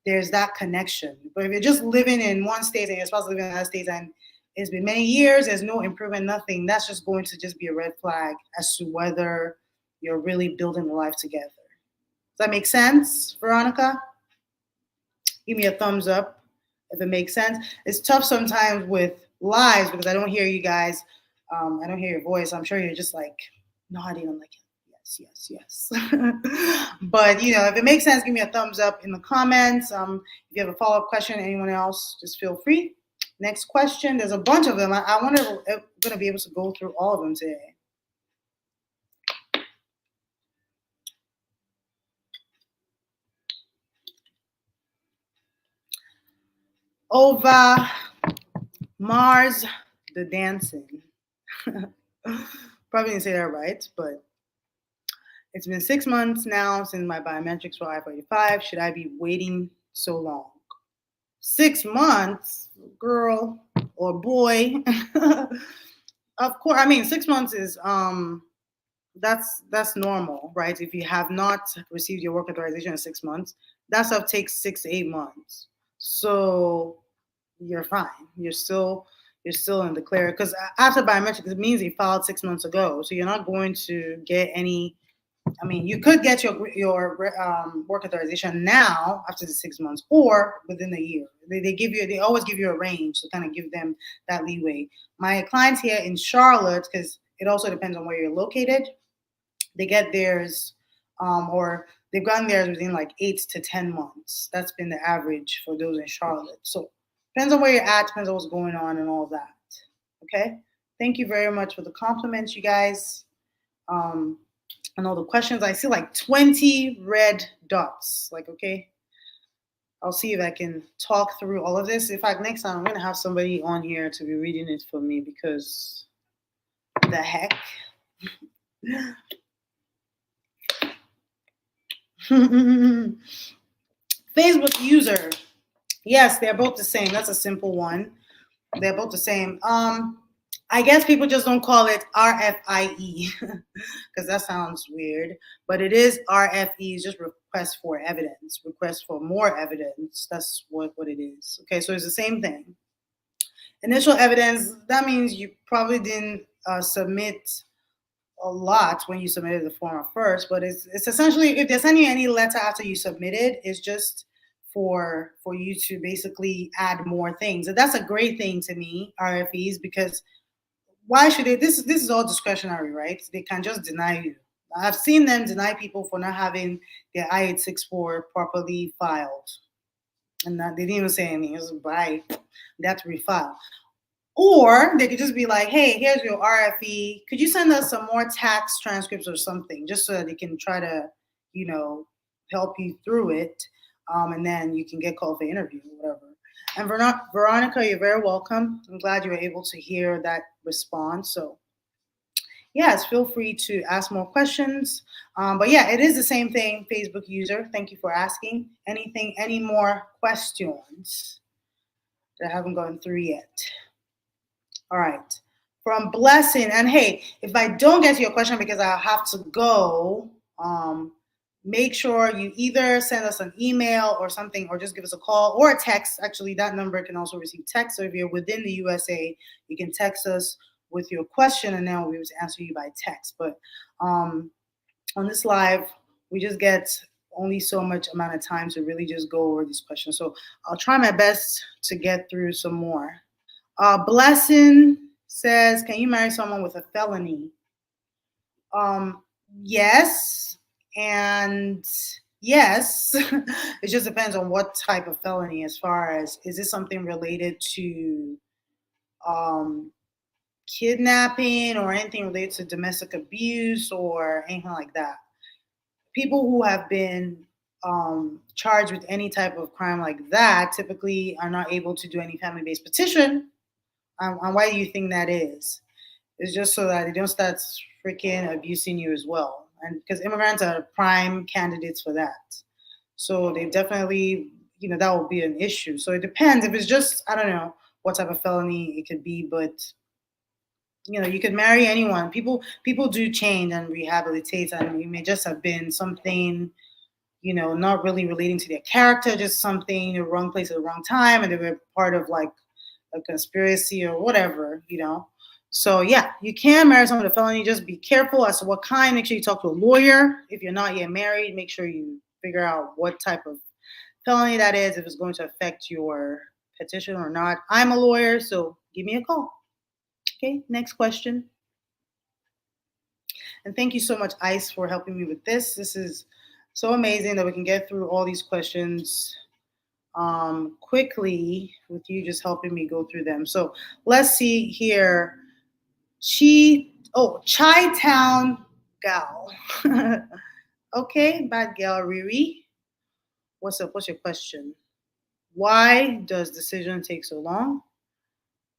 there's that connection? But if you're just living in one state and you're supposed to live in another state and it's been many years, there's no improvement, nothing, that's just going to just be a red flag as to whether you're really building a life together. Does that make sense, Veronica? Give me a thumbs up if it makes sense. It's tough sometimes with lives because I don't hear you guys. I don't hear your voice. I'm sure you're just like nodding. I'm like, yes. But if it makes sense, give me a thumbs up in the comments. If you have a follow-up question, anyone else, just feel free. Next question. There's a bunch of them. I wonder if we're going to be able to go through all of them today. Over Mars, the dancing. Probably didn't say that right, but it's been 6 months now since my biometrics were I-45. Should I be waiting so long? 6 months, girl or boy. Of course, I mean 6 months is that's normal, right? If you have not received your work authorization in 6 months, that stuff takes 6 to 8 months. So you're fine. You're still in the clear because after biometrics, it means you filed 6 months ago. So you're not going to get any. I mean, you could get your work authorization now after the 6 months or within a year. They always give you a range to kind of give them that leeway. My clients here in Charlotte, because it also depends on where you're located, they get theirs or they've gotten theirs within like 8 to 10 months. That's been the average for those in Charlotte. So depends on where you're at, depends on what's going on and all that. Okay. Thank you very much for the compliments, you guys. And all the questions. I see like 20 red dots. Like, okay. I'll see if I can talk through all of this. In fact, next time I'm going to have somebody on here to be reading it for me because the heck. Facebook user. Yes, they're both the same. That's a simple one. They're both the same. I guess people just don't call it RFIE because that sounds weird, but it is RFE, it's just request for evidence, request for more evidence. That's what it is. Okay, so it's the same thing. Initial evidence, that means you probably didn't submit a lot when you submitted the form at first, but it's essentially, if they're sending you any letter after you submit it, it's just for you to basically add more things. And that's a great thing to me, RFEs, because why should they? This is all discretionary, right? They can just deny you. I've seen them deny people for not having their I-864 properly filed, and they didn't even say anything. It was bye. They have to refile. Or they could just be like, hey, here's your RFE. Could you send us some more tax transcripts or something, just so that they can try to, help you through it, and then you can get called for interview or whatever. And Veronica, you're very welcome. I'm glad you were able to hear that response. So yes, feel free to ask more questions. But yeah, it is the same thing, Facebook user. Thank you for asking. Any more questions that I haven't gone through yet? All right. From Blessing. And hey, if I don't get to your question because I have to go, make sure you either send us an email or something, or just give us a call or a text. Actually, that number can also receive text. So if you're within the USA, you can text us with your question, and then we'll be able to answer you by text. But on this live, we just get only so much amount of time to really just go over these questions. So I'll try my best to get through some more. Blessing says, can you marry someone with a felony? Yes, and yes. It just depends on what type of felony, as far as, is this something related to kidnapping or anything related to domestic abuse or anything like that. People who have been charged with any type of crime like that typically are not able to do any family-based petition. And why do you think that is? It's just so that they don't start freaking abusing you as well. And because immigrants are prime candidates for that. So they definitely, that will be an issue. So it depends. If it's just, I don't know what type of felony it could be, but you could marry anyone. People do change and rehabilitate, and it may just have been something, not really relating to their character, just something, the wrong place at the wrong time, and they were part of like a conspiracy or whatever, So yeah, you can marry someone with a felony. Just be careful as to what kind. Make sure you talk to a lawyer. If you're not yet married, make sure you figure out what type of felony that is, if it's going to affect your petition or not. I'm a lawyer, so give me a call. Okay, next question. And thank you so much, Ice, for helping me with this. This is so amazing that we can get through all these questions quickly with you just helping me go through them. So let's see here. Chi Town Gal. Okay, bad gal Riri. What's up? What's your question? Why does decision take so long?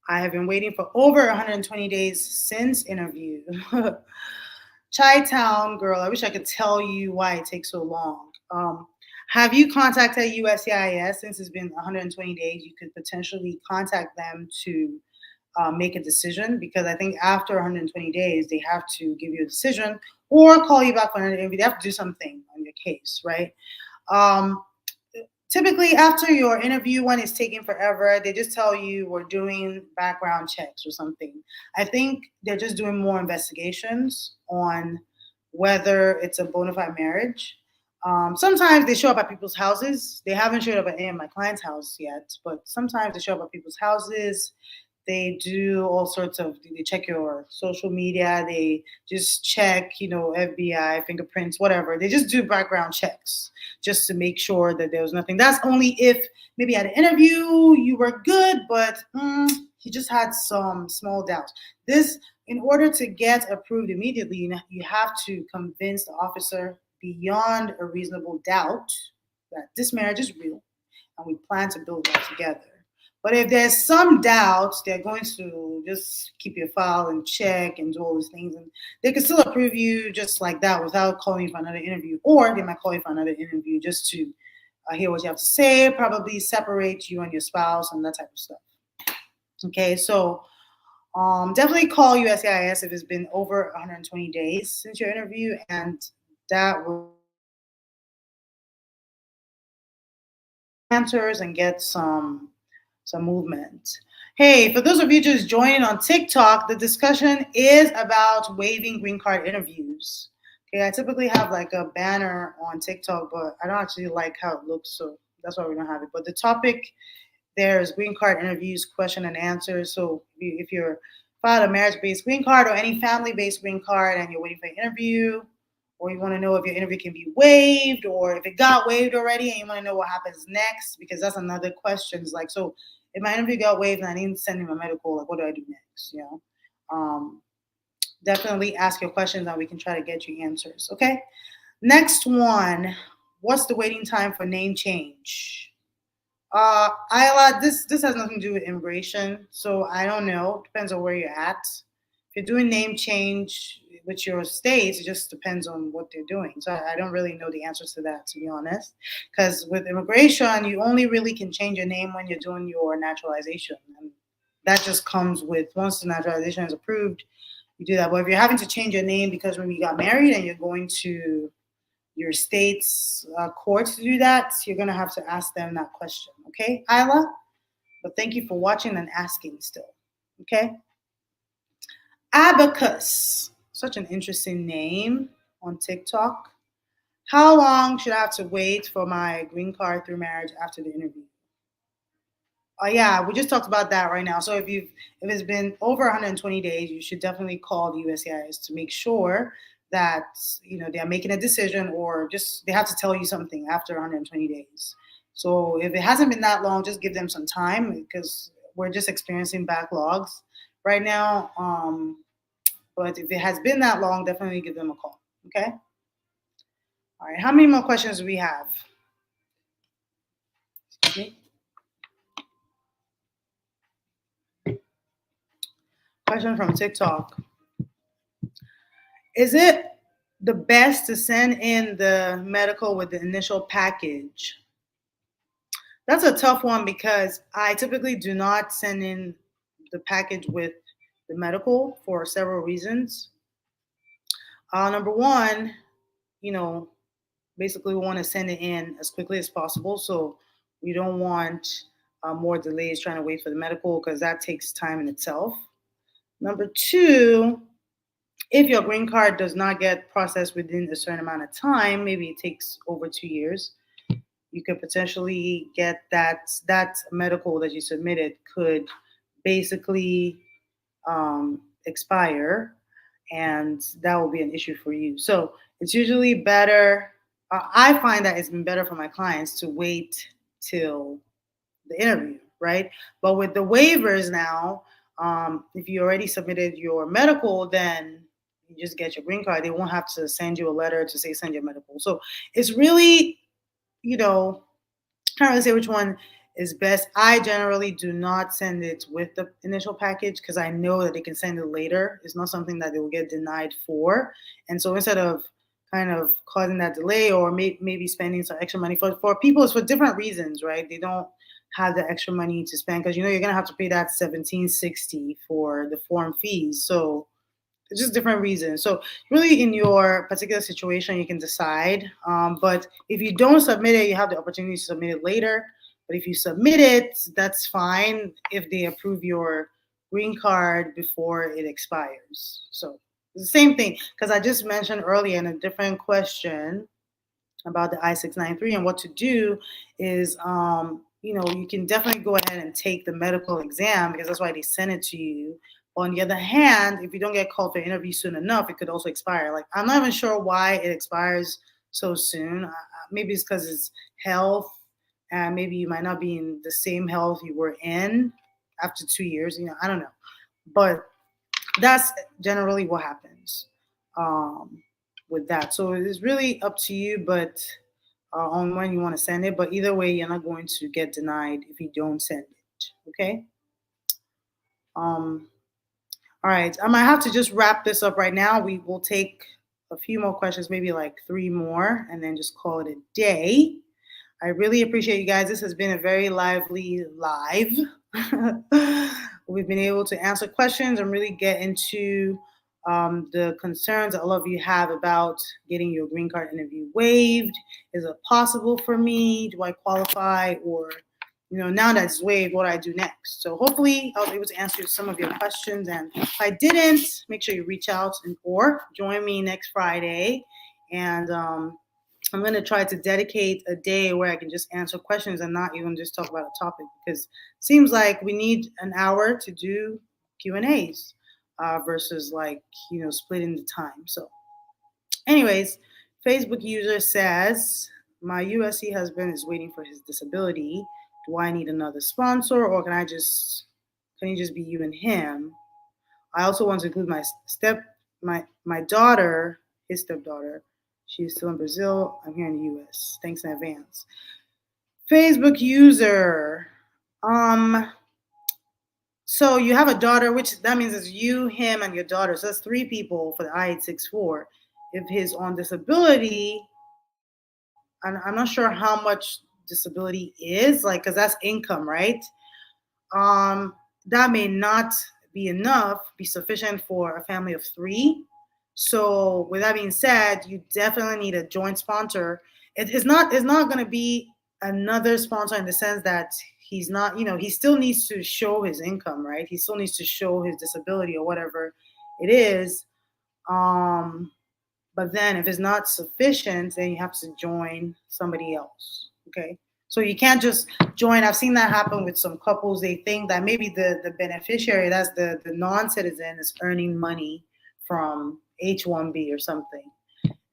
I have been waiting for over 120 days since interview. Chi Town girl, I wish I could tell you why it takes so long. Have you contacted USCIS? Since it's been 120 days, you could potentially contact them to make a decision, because I think after 120 days, they have to give you a decision or call you back for an interview. They have to do something on your case, right? Typically, after your interview, when it's taking forever, they just tell you we're doing background checks or something. I think they're just doing more investigations on whether it's a bona fide marriage. Sometimes they show up at people's houses. They haven't showed up at any of my clients' houses yet, but sometimes they show up at people's houses. They do all sorts of, they check your social media. They just check, FBI, fingerprints, whatever. They just do background checks just to make sure that there was nothing. That's only if maybe at an interview you were good, but you just had some small doubts. This, in order to get approved immediately, you have to convince the officer beyond a reasonable doubt that this marriage is real and we plan to build that together. But if there's some doubts, they're going to just keep your file and check and do all those things. And they can still approve you just like that without calling you for another interview. Or they might call you for another interview just to hear what you have to say, probably separate you and your spouse and that type of stuff. Okay, so definitely call USCIS if it's been over 120 days since your interview, and that will answers and get some movement. Hey, for those of you just joining on TikTok, the discussion is about waiving green card interviews. Okay, I typically have like a banner on TikTok, but I don't actually like how it looks, so that's why we don't have it. But the topic there is green card interviews, question and answers. So if you're filed a marriage-based green card or any family-based green card and you're waiting for an interview, or you want to know if your interview can be waived, or if it got waived already and you want to know what happens next, because that's another question. It's like, so if my interview got waived and I didn't send him a medical, like what do I do next? Definitely ask your questions and we can try to get you answers. Okay. Next one. What's the waiting time for name change? This has nothing to do with immigration, so I don't know. Depends on where you're at. If you're doing name change with your states, it just depends on what they're doing. So I don't really know the answers to that, to be honest. Because with immigration, you only really can change your name when you're doing your naturalization, and that just comes with once the naturalization is approved, you do that. But if you're having to change your name because when you got married and you're going to your state's courts to do that, you're going to have to ask them that question. Okay, Isla? But thank you for watching and asking still. Okay? Abacus. Such an interesting name on TikTok. How long should I have to wait for my green card through marriage after the interview? Oh yeah, we just talked about that right now. So if it's been over 120 days, you should definitely call the USCIS to make sure that they are making a decision, or just they have to tell you something after 120 days. So if it hasn't been that long, just give them some time because we're just experiencing backlogs right now. But if it has been that long, definitely give them a call. Okay. All right. How many more questions do we have? Excuse me. Question from TikTok. Is it the best to send in the medical with the initial package? That's a tough one because I typically do not send in the package with the medical for several reasons. Number one, you know, basically we want to send it in as quickly as possible. So we don't want more delays trying to wait for the medical because that takes time in itself. Number two, if your green card does not get processed within a certain amount of time, maybe it takes over 2 years, you could potentially get that medical that you submitted could basically expire, and that will be an issue for you. So it's usually better. I find that it's been better for my clients to wait till the interview, right? But with the waivers now, if you already submitted your medical, then you just get your green card. They won't have to send you a letter to say send your medical. So it's really, can't really say which one is best. I generally do not send it with the initial package because I know that they can send it later. It's not something that they will get denied for. And so instead of kind of causing that delay or maybe spending some extra money for people, it's for different reasons, right? They don't have the extra money to spend because you're gonna have to pay that 1760 for the form fees. So it's just different reasons. So really, in your particular situation, you can decide. But if you don't submit it, you have the opportunity to submit it later. But if you submit it, that's fine if they approve your green card before it expires. So it's the same thing because I just mentioned earlier in a different question about the I-693 and what to do is, you can definitely go ahead and take the medical exam because that's why they send it to you. On the other hand, if you don't get called for interview soon enough, it could also expire. Like, I'm not even sure why it expires so soon. Maybe it's because it's health, and maybe you might not be in the same health you were in after 2 years. I don't know. But that's generally what happens with that. So it's really up to you, but on when you want to send it. But either way, you're not going to get denied if you don't send it. Okay. All right. I might have to just wrap this up right now. We will take a few more questions, maybe like 3 more, and then just call it a day. I really appreciate you guys. This has been a very lively live. We've been able to answer questions and really get into the concerns that all of you have about getting your green card interview waived. Is it possible for me? Do I qualify? Or now that it's waived, what do I do next? So hopefully I was able to answer some of your questions. And if I didn't, make sure you reach out or join me next Friday. And I'm going to try to dedicate a day where I can just answer questions and not even just talk about a topic, because it seems like we need an hour to do Q&As versus like, splitting the time. So anyways, Facebook user says, my USC husband is waiting for his disability. Do I need another sponsor, or can you just be you and him? I also want to include my daughter, his stepdaughter. She's still in Brazil. I'm here in the US. Thanks in advance. Facebook user. So you have a daughter, which that means it's you, him, and your daughter. So that's three people for the I-864. If he's on disability, I'm not sure how much disability is, like, because that's income, right? That may not be sufficient for a family of three. So with that being said, you definitely need a joint sponsor. It's not going to be another sponsor in the sense that he's not, he still needs to show his income, right? He still needs to show his disability or whatever it is. But then if it's not sufficient, then you have to join somebody else. Okay. So you can't just join. I've seen that happen with some couples. They think that maybe the beneficiary, that's the non-citizen, is earning money from H-1B or something.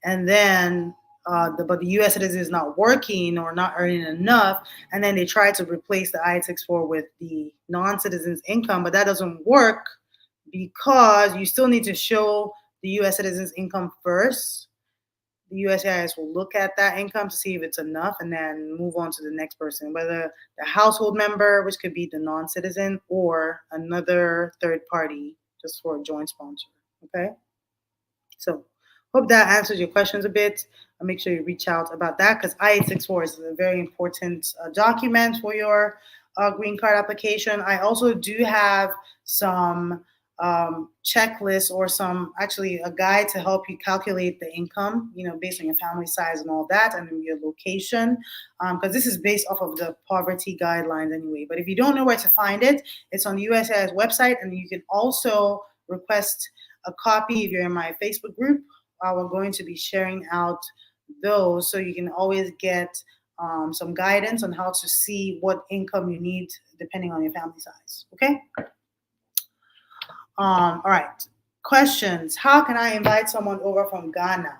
And then but the U.S. citizen is not working or not earning enough, and then they try to replace the I-864 with the non-citizen's income, but that doesn't work because you still need to show the U.S. citizen's income first. The USCIS will look at that income to see if it's enough and then move on to the next person, whether the household member, which could be the non-citizen, or another third party just for a joint sponsor. Okay? So hope that answers your questions a bit. I'll make sure you reach out about that, because I-864 is a very important document for your green card application. I also do have some checklists, or actually a guide to help you calculate the income, based on your family size and all that, and your location, because this is based off of the poverty guidelines anyway. But if you don't know where to find it, it's on the USCIS website, and you can also request a copy if you're in my Facebook group. We're going to be sharing out those, so you can always get some guidance on how to see what income you need depending on your family size. Okay. All right. Questions. How can I invite someone over from Ghana?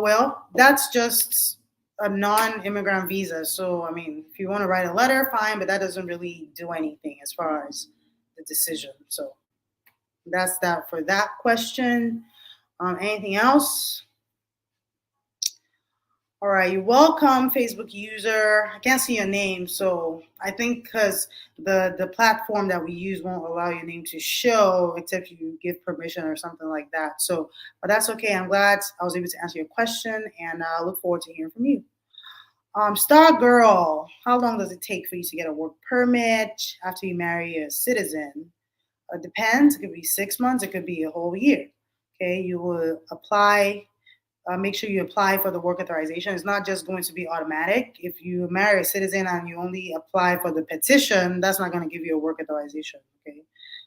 Well, that's just a non-immigrant visa. So, I mean, if you want to write a letter, fine, but that doesn't really do anything as far as the decision. So that's that for that question. Anything else? All right, you're welcome, Facebook user. I can't see your name, so I think because the platform that we use won't allow your name to show except you give permission or something like that. So, but that's okay. I'm glad I was able to answer your question, and I look forward to hearing from you. Star Girl, how long does it take for you to get a work permit after you marry a citizen? It depends. It could be 6 months. It could be a whole year. Okay, you will apply. Make sure you apply for the work authorization. It's not just going to be automatic. If you marry a citizen and you only apply for the petition, that's not going to give you a work authorization. Okay.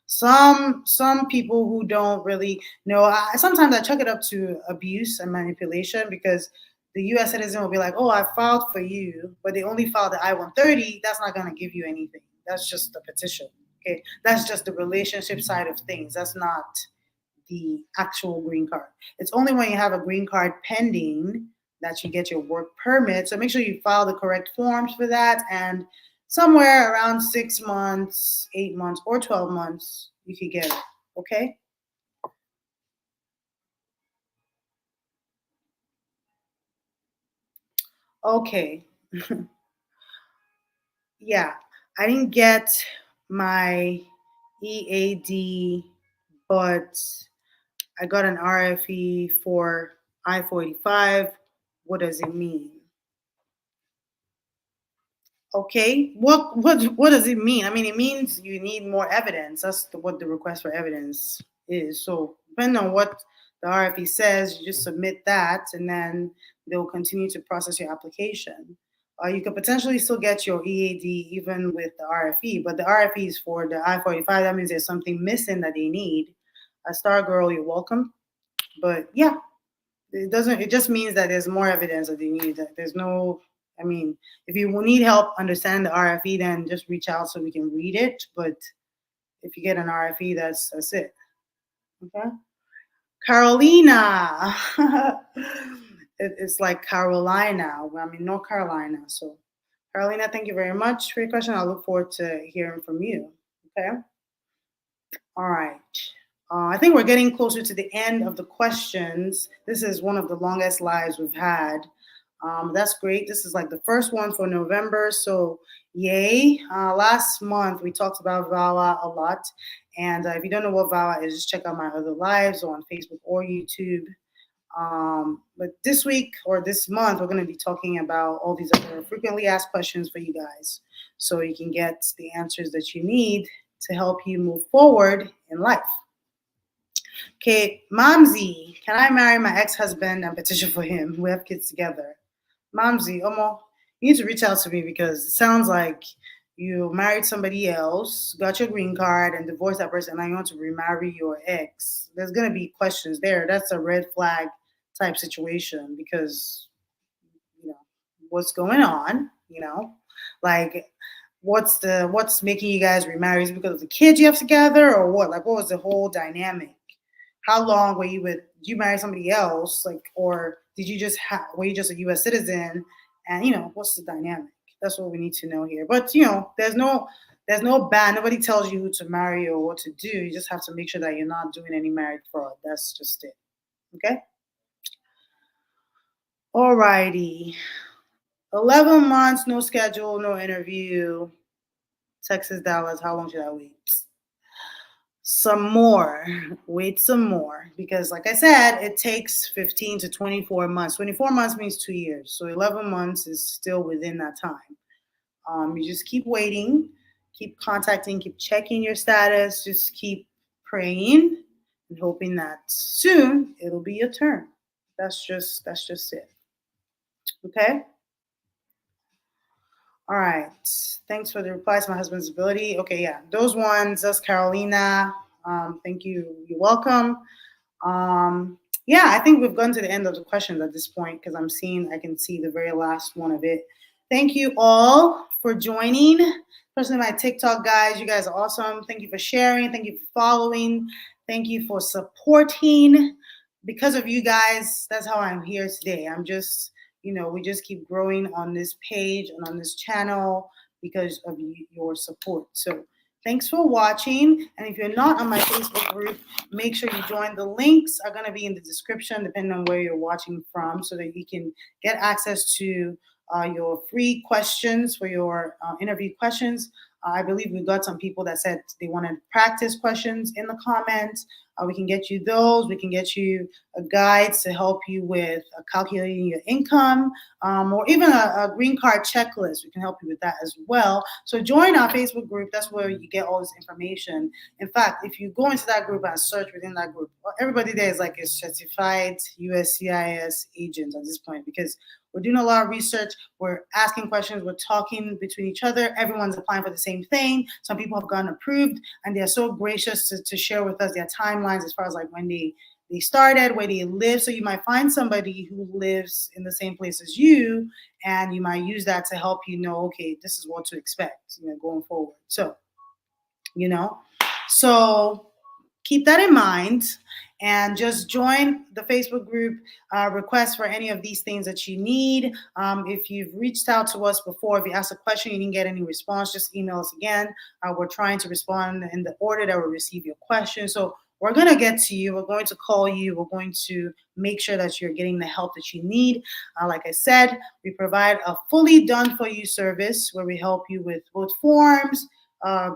Some people who don't really know, sometimes I chalk it up to abuse and manipulation, because the U.S. citizen will be like, "Oh, I filed for you," but they only filed the I-130. That's not going to give you anything. That's just the petition. Okay, that's just the relationship side of things. That's not the actual green card. It's only when you have a green card pending that you get your work permit. So make sure you file the correct forms for that. And somewhere around 6 months, 8 months, or 12 months, you could get it. Okay? Okay. Yeah. I didn't get my EAD, but I got an RFE for I-485. What does it mean? Okay, what does it mean? I mean, it means you need more evidence. That's what the request for evidence is. So depending on what the RFE says, you just submit that, and then they'll continue to process your application. You could potentially still get your EAD even with the RFE, but the RFE is for the I-45. That means there's something missing that they need. A Star Girl, you're welcome. But yeah, it doesn't. It just means that there's more evidence that they need. That there's no. I mean, if you need help understanding the RFE, then just reach out so we can read it. But if you get an RFE, that's it. Okay. Carolina. It's like Carolina. I mean, North Carolina. So, Carolina, thank you very much for your question. I look forward to hearing from you. Okay. All right. I think we're getting closer to the end of the questions. This is one of the longest lives we've had. That's great. This is like the first one for November. So, yay. Last month, we talked about VAWA a lot. And if you don't know what VAWA is, just check out my other lives on Facebook or YouTube. But this week or this month, we're going to be talking about all these other frequently asked questions for you guys so you can get the answers that you need to help you move forward in life. Okay, Momsy, can I marry my ex-husband and petition for him? We have kids together. Momsy, Omo, you need to reach out to me because it sounds like you married somebody else, got your green card, and divorced that person, and now you want to remarry your ex. There's going to be questions there. That's a red flag type situation because, you know, what's going on, like what's making you guys remarry? Is it because of the kids you have together or what? Like, what was the whole dynamic? How long were you with? Did you marry somebody else, like, or did you just were you just a U.S. citizen? And what's the dynamic? That's what we need to know here. But there's no ban. Nobody tells you who to marry or what to do. You just have to make sure that you're not doing any marriage fraud. That's just it. Okay. Alrighty. 11 months, no schedule, no interview. Texas, Dallas. How long should I wait? Some more. Wait some more. Because like I said, it takes 15 to 24 months. 24 months means 2 years. So 11 months is still within that time. You just keep waiting, keep contacting, keep checking your status, just keep praying and hoping that soon it'll be your turn. That's just it. Okay? All right. Thanks for the replies. My husband's ability. Okay, yeah. Those ones, that's Carolina. Thank you. You're welcome. Yeah, I think we've gone to the end of the questions at this point because I can see the very last one of it. Thank you all for joining. Especially my TikTok guys. You guys are awesome. Thank you for sharing. Thank you for following. Thank you for supporting. Because of you guys, that's how I'm here today. I'm just, we just keep growing on this page and on this channel because of your support. So thanks for watching. And if you're not on my Facebook group, make sure you join. The links are going to be in the description, depending on where you're watching from, so that you can get access to your free questions for your interview questions. I believe we got some people that said they wanted practice questions in the comments. We can get you those. We can get you a guide to help you with calculating your income, or even a green card checklist. We can help you with that as well. So join our Facebook group. That's where you get all this information. In fact, if you go into that group and search within that group, everybody there is like a certified USCIS agent at this point because we're doing a lot of research. We're asking questions. We're talking between each other. Everyone's applying for the same thing. Some people have gotten approved, and they're so gracious to share with us their timelines as far as like when they started, where they live. So you might find somebody who lives in the same place as you, and you might use that to help you know, okay, this is what to expect, going forward. So, so keep that in mind. And just join the Facebook group, request for any of these things that you need. If you've reached out to us before, if you asked a question, you didn't get any response, just email us again. We're trying to respond in the order that we receive your question. So we're going to get to you. We're going to call you. We're going to make sure that you're getting the help that you need. Like I said, we provide a fully done for you service where we help you with both forms,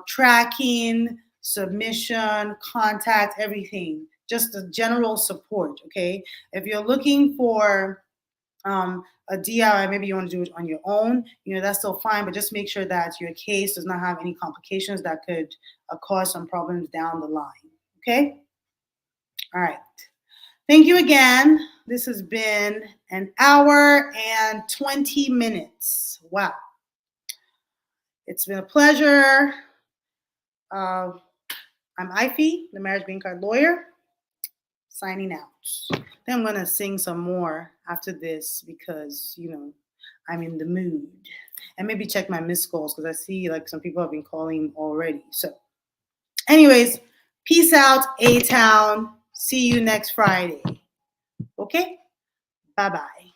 tracking, submission, contact, everything. Just the general support, okay? If you're looking for a DIY, maybe you want to do it on your own, that's still fine, but just make sure that your case does not have any complications that could cause some problems down the line, okay? All right. Thank you again. This has been an hour and 20 minutes. Wow. It's been a pleasure. I'm Ify, the marriage green card lawyer, signing out. Then I'm going to sing some more after this because, I'm in the mood. And maybe check my missed calls because I see like some people have been calling already. So, anyways, peace out, A-Town. See you next Friday. Okay? Bye-bye.